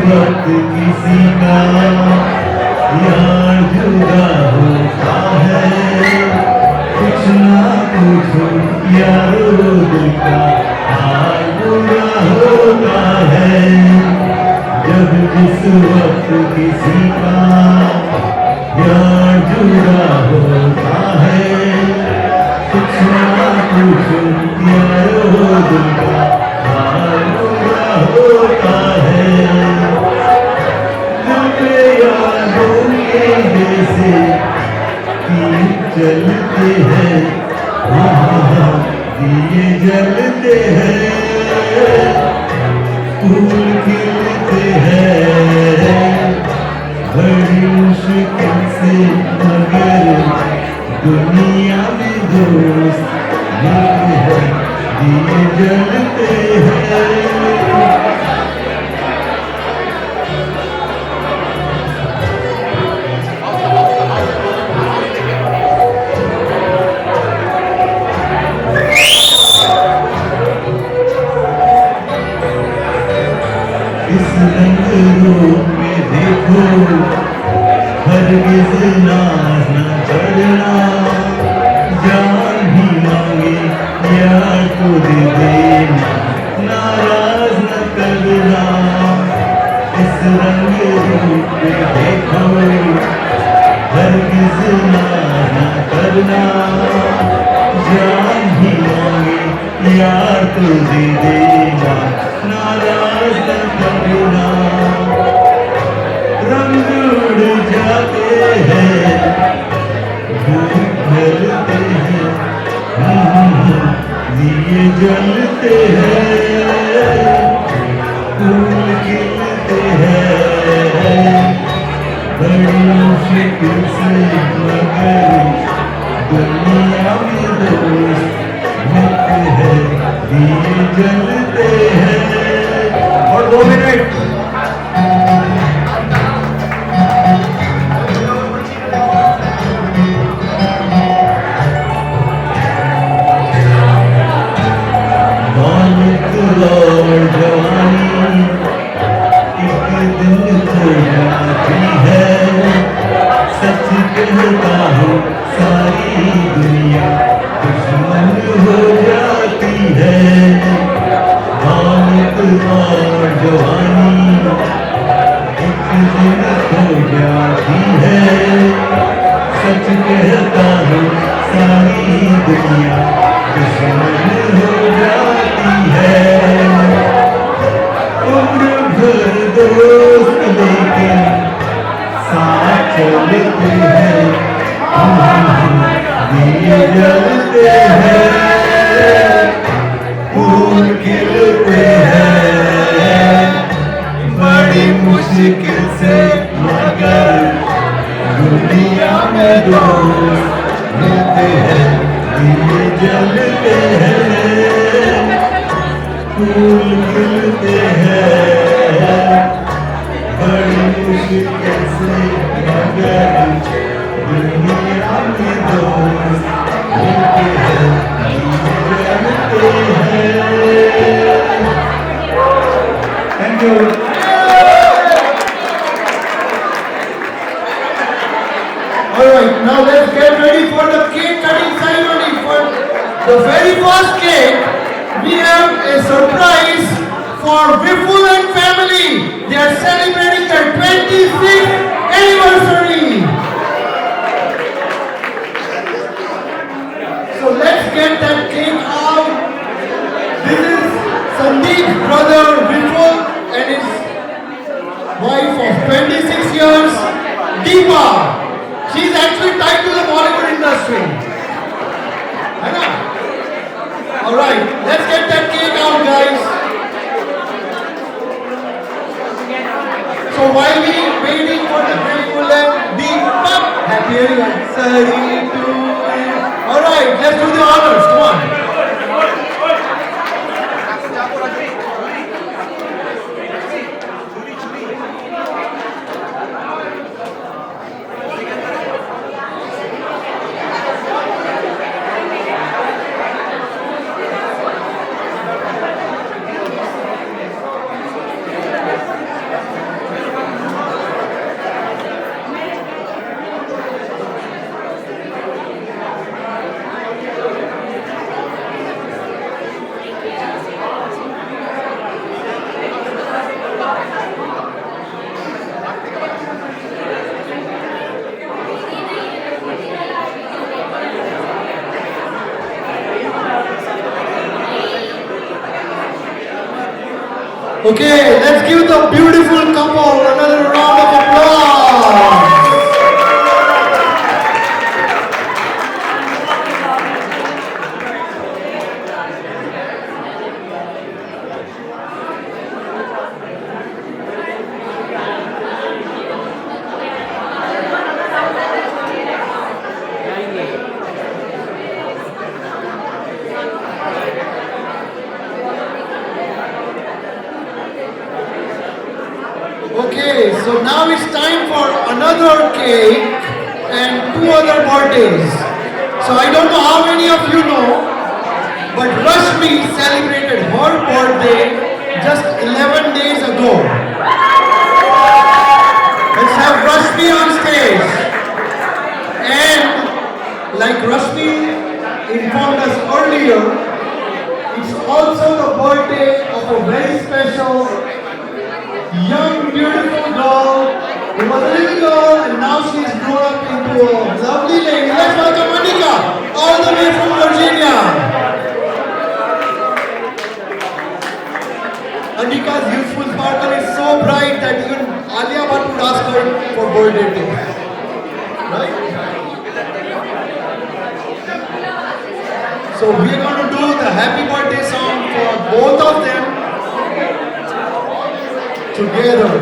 वक्त किसी का यार जुदा होता है कुछ ना कुछ यारो दिल का हाल बुरा होता है जब जिस वक्त किसी का यार जुदा होता है कुछ ना कुछ यारो दिल का हाल बुरा होता है जैसे दीप जलते हैं दिए जलते हैं फूल खिलते हैं बड़ी मुश्किल से मगर दुनिया में दोस्त मिलते हैं दिए जलते हैं इस रंग रूप में देखो हरगिज़ नाज न करना जान भी मांगे यार को दे देना नाराज न करना इस रंग रूप में देखो हरगिज़ नाज न करना जान भी मांगे यार को दे देना नाराज न करना रंग उड़ जाते हैं धूप ढलते हैं दिए जलते हैं फूल खिलते हैं बड़ी मुश्किल से मगर दुनिया में दोस्त मिलते हैं दिए जलते हैं और 2 मिनट और जवानी एक दिन खो जाती है सच कहता हूँ सारी दुनिया दुश्मन हो जाती है दुनिया दुश्मन हो जाती है। उम्र भर दोस्त लेकिन साथ चलते हैं, दिए जलते हैं, फूल खिलते हैं, बड़ी मुश्किल से मगर दुनिया में दोस्त मिलते हैं, दिए जलते हैं, फूल खिलते हैं, बड़ी मुश्किल से मगर दुनिया में दोस्त मिलते हैं, दिए जलते हैं। Thank you. Alright, now let's get ready for the cake cutting ceremony. For the very first cake, we have a surprise for Vipul and family. They are celebrating their 25th anniversary. So let's get that cake out. This is Sandeep's brother Vipul and his wife of 26 years, Deepa. She's actually tied to the Bollywood industry. I know. Alright, let's get that cake out, guys. So while we waiting for the Vipul and Deepa, happy anniversary to you. Alright, let's do the honors. Come on. Okay, let's give the beautiful couple another round of applause. Okay, so now it's time for another cake and two other birthdays. So I don't know how many of you know, but Rashmi celebrated her birthday just 11 days ago. Let's have Rashmi on stage. And like Rashmi informed us earlier, it's also the birthday of a very special young, beautiful girl who was a little girl and now she's grown up into a lovely lady. Let's welcome Anika, all the way from Virginia. Anika's youthful sparkle is so bright that even Alia Bhatt would ask her for birthday tips. Right? So we're going to do the happy birthday song for both of them together.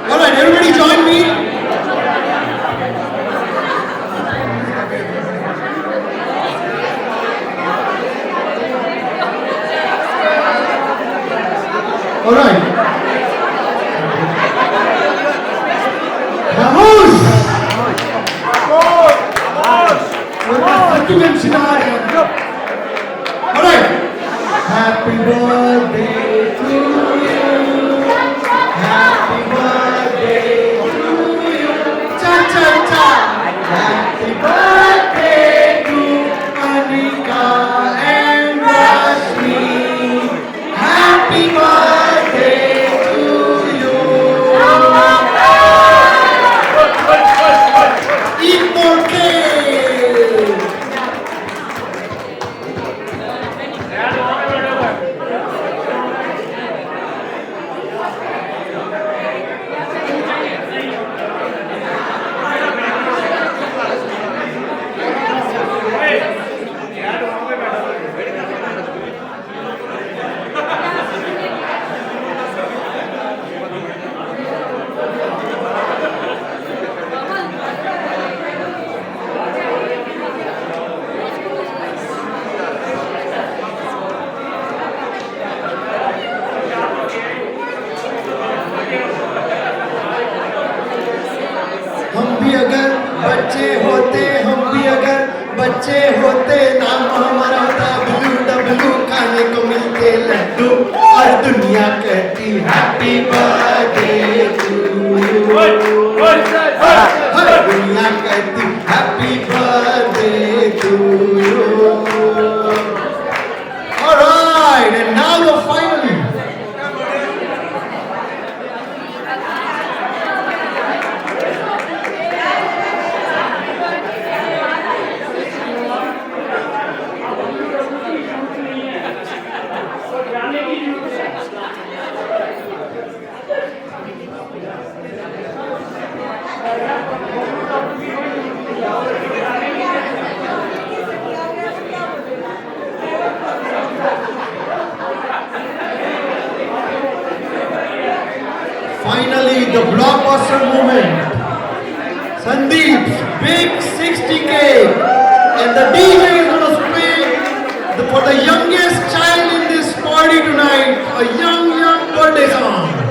Alright, everybody join me. Alright. Alright. Happy birthday to you. Happy birthday to you. Cha cha cha. Happy birthday to Anika and Rashmi. Happy birthday to बच्चे होते हम भी अगर बच्चे होते नाम हमारा होता ब्लू डब्लू खाने को मिलते लड्डू और दुनिया कहती हैप्पी बर्थडे टू यू दुनिया कहती happy birthday to you alright and now the finally Finally, the blockbuster moment. Sandeep's big 60K, and the DJ is going to play for the youngest child in this party tonight, a young birthday song.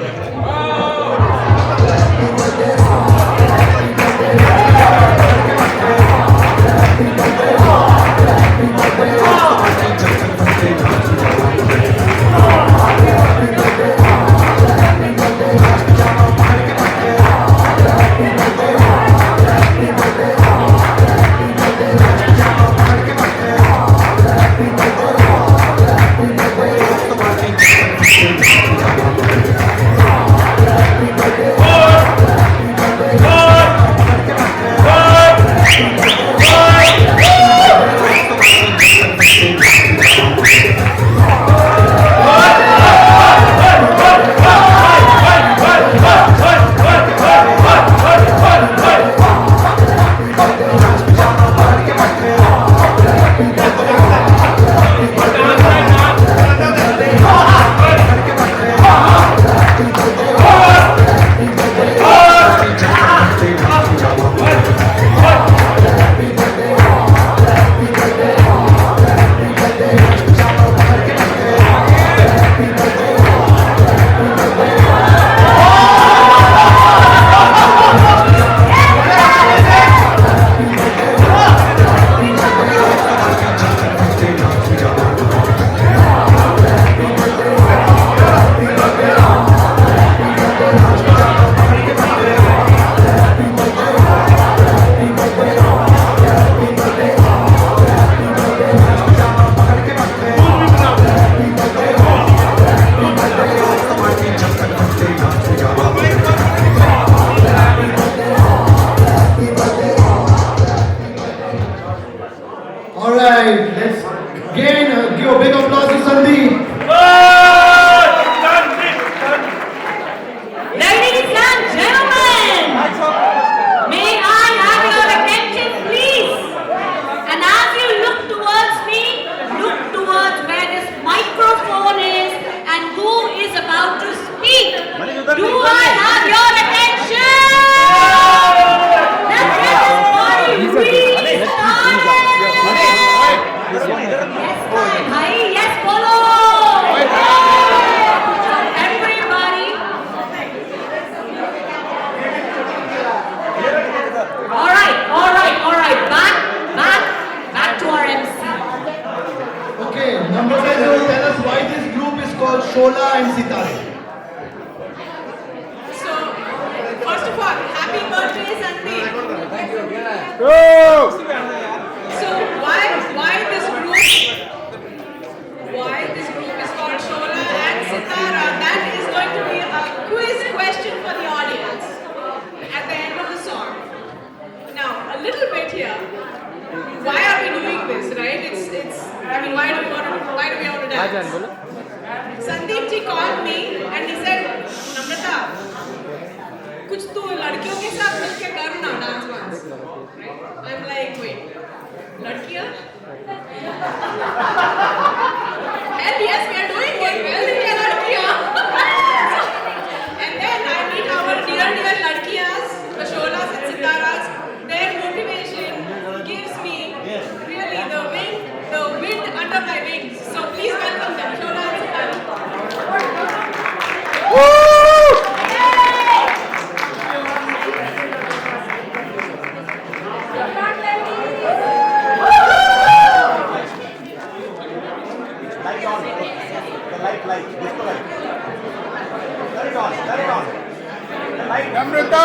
Amrita!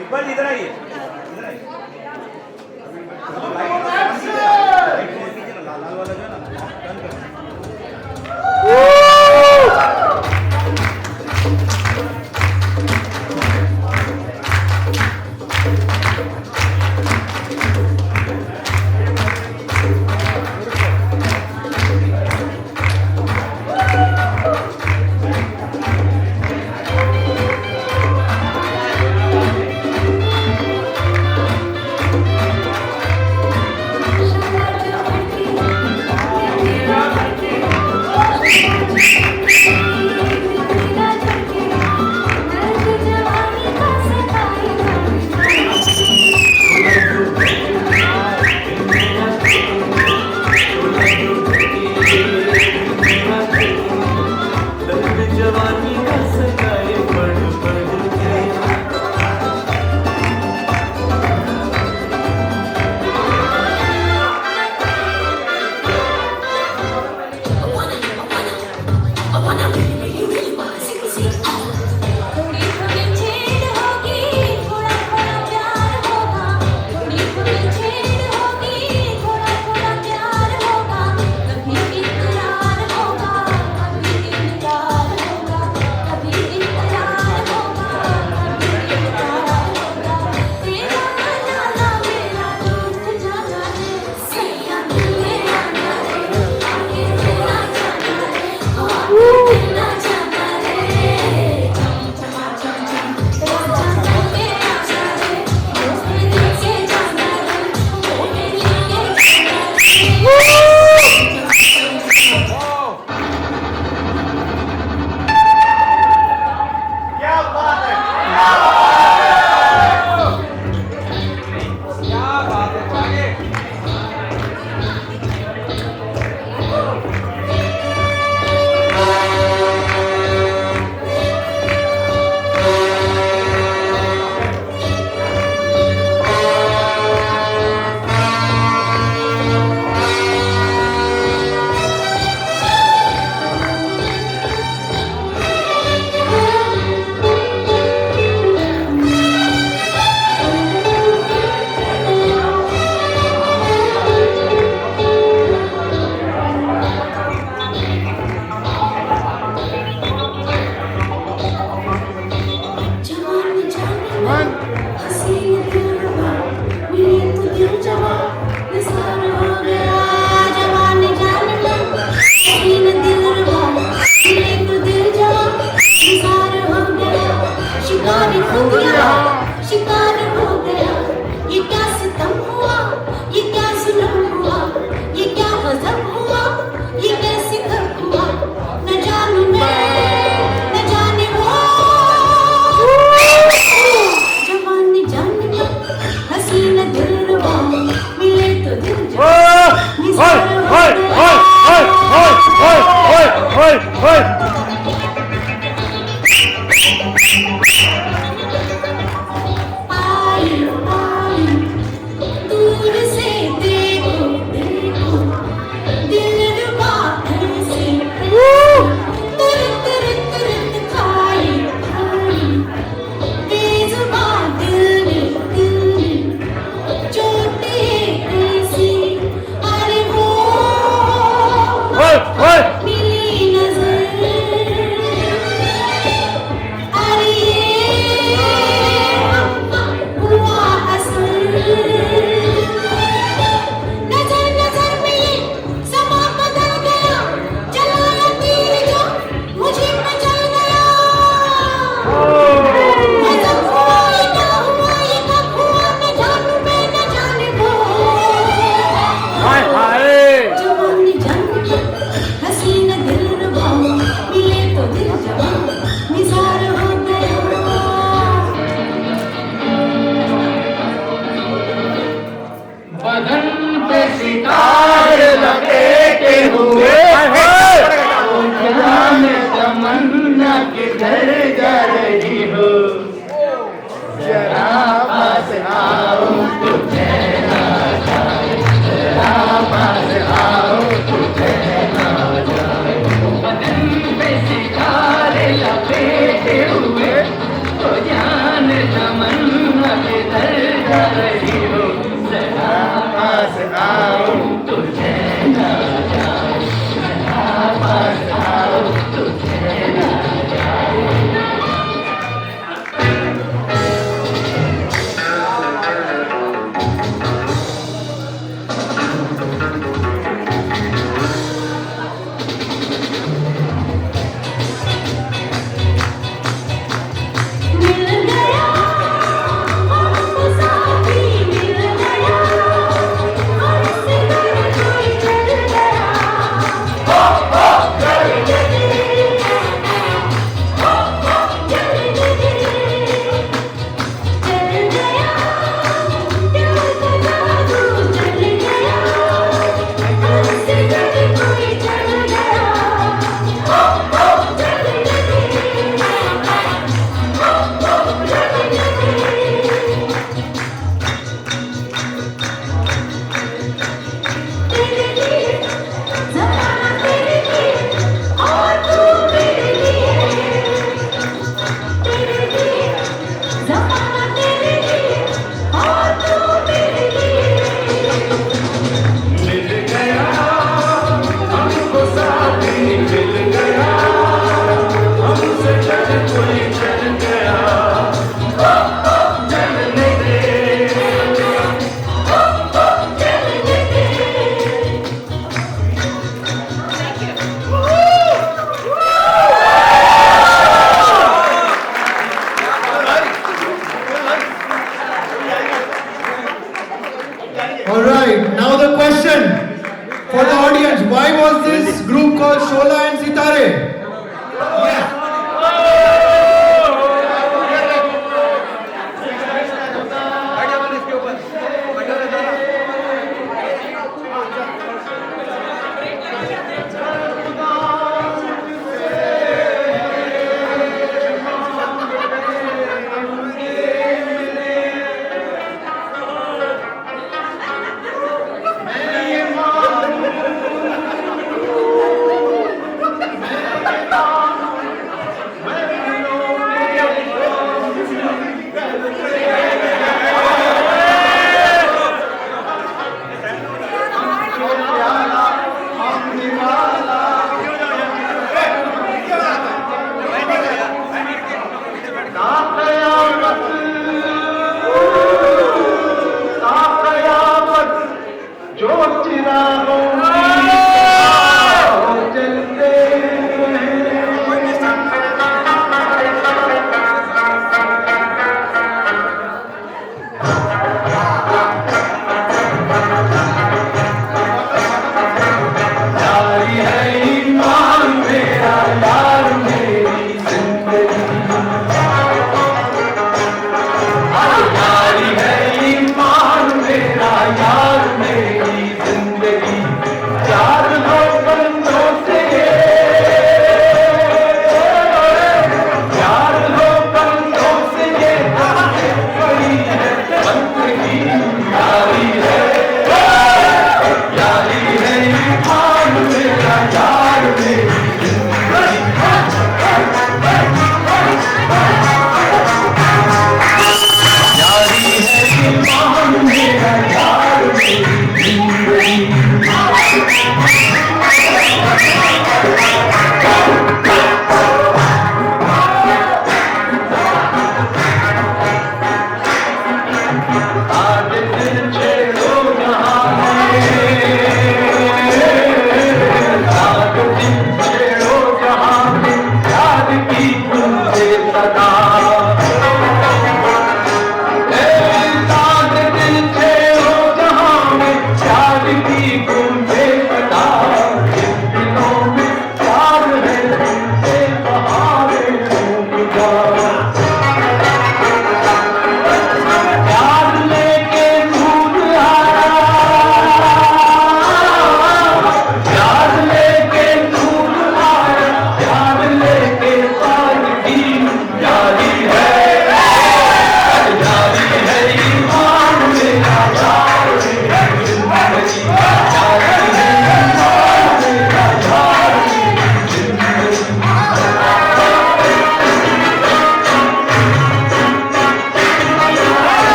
Iqbal इधर आइए लाल वाला जो है ना सारे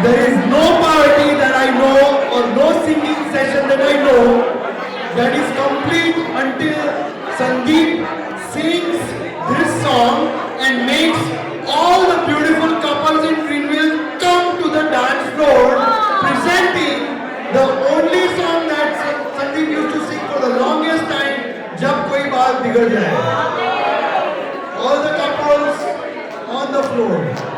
There is no party that I know or no singing session that I know that is complete until Sandeep sings this song and makes all the beautiful couples in Greenville come to the dance floor presenting the only song that Sandeep used to sing for the longest time, Jab Koi Baat Bigad Jaye. All the couples on the floor.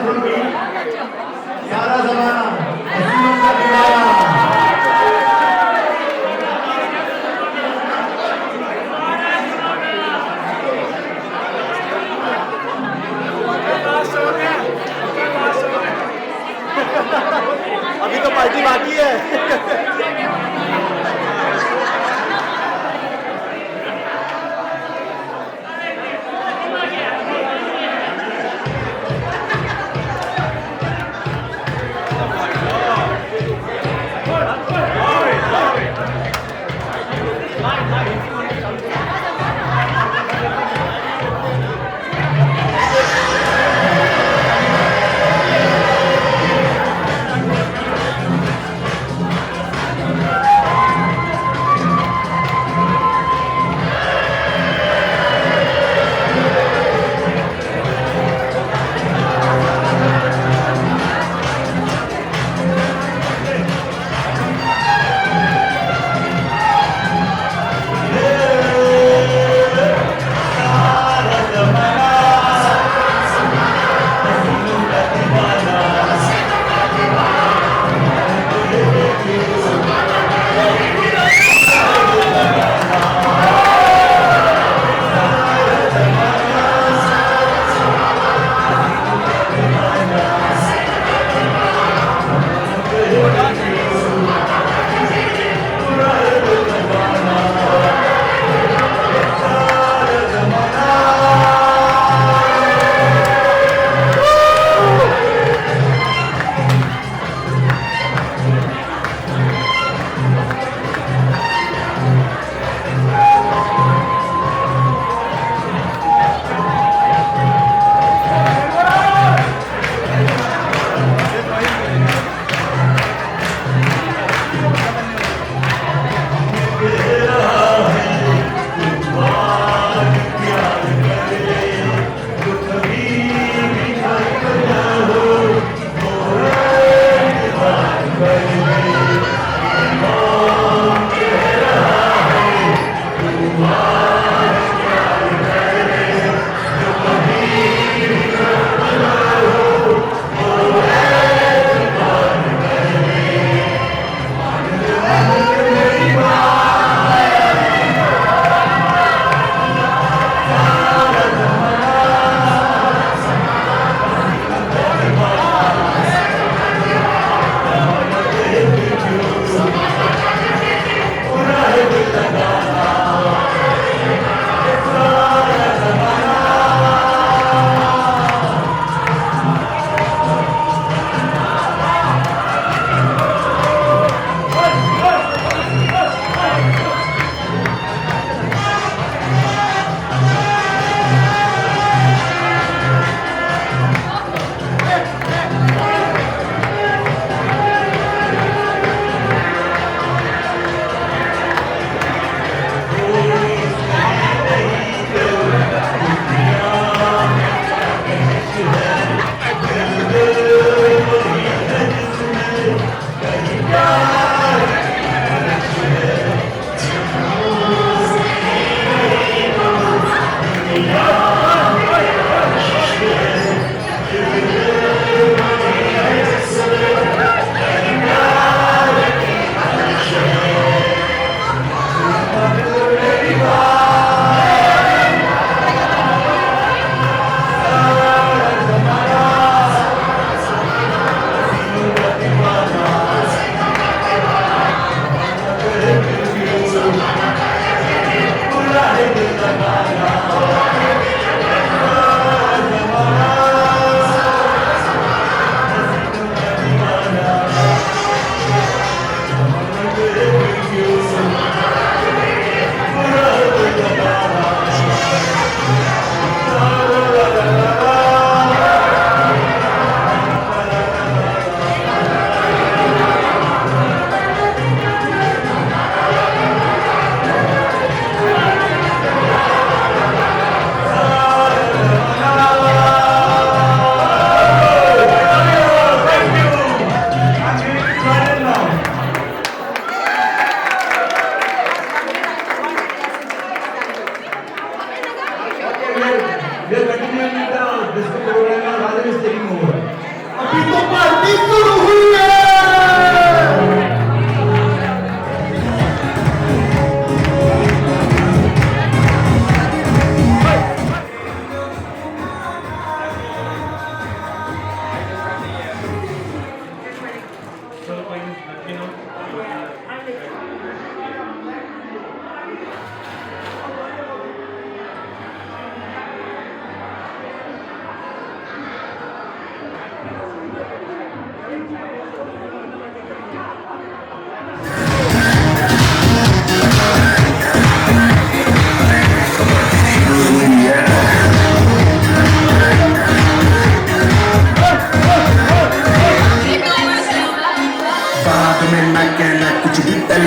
दोनों की सारा जमाना हसीनों का दीवाना अभी तो party बाकी है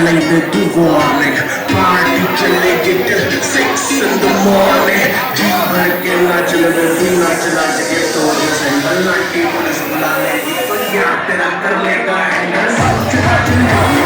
चलेंगे तू वार्निंग पार्टी चलेगी till 6 in the morning जी भर के नाच लगे तू नाच नाच के तोड़ से नाटी पुलिस बुला लेगी तो यार तेरा कर लेगा हैंडल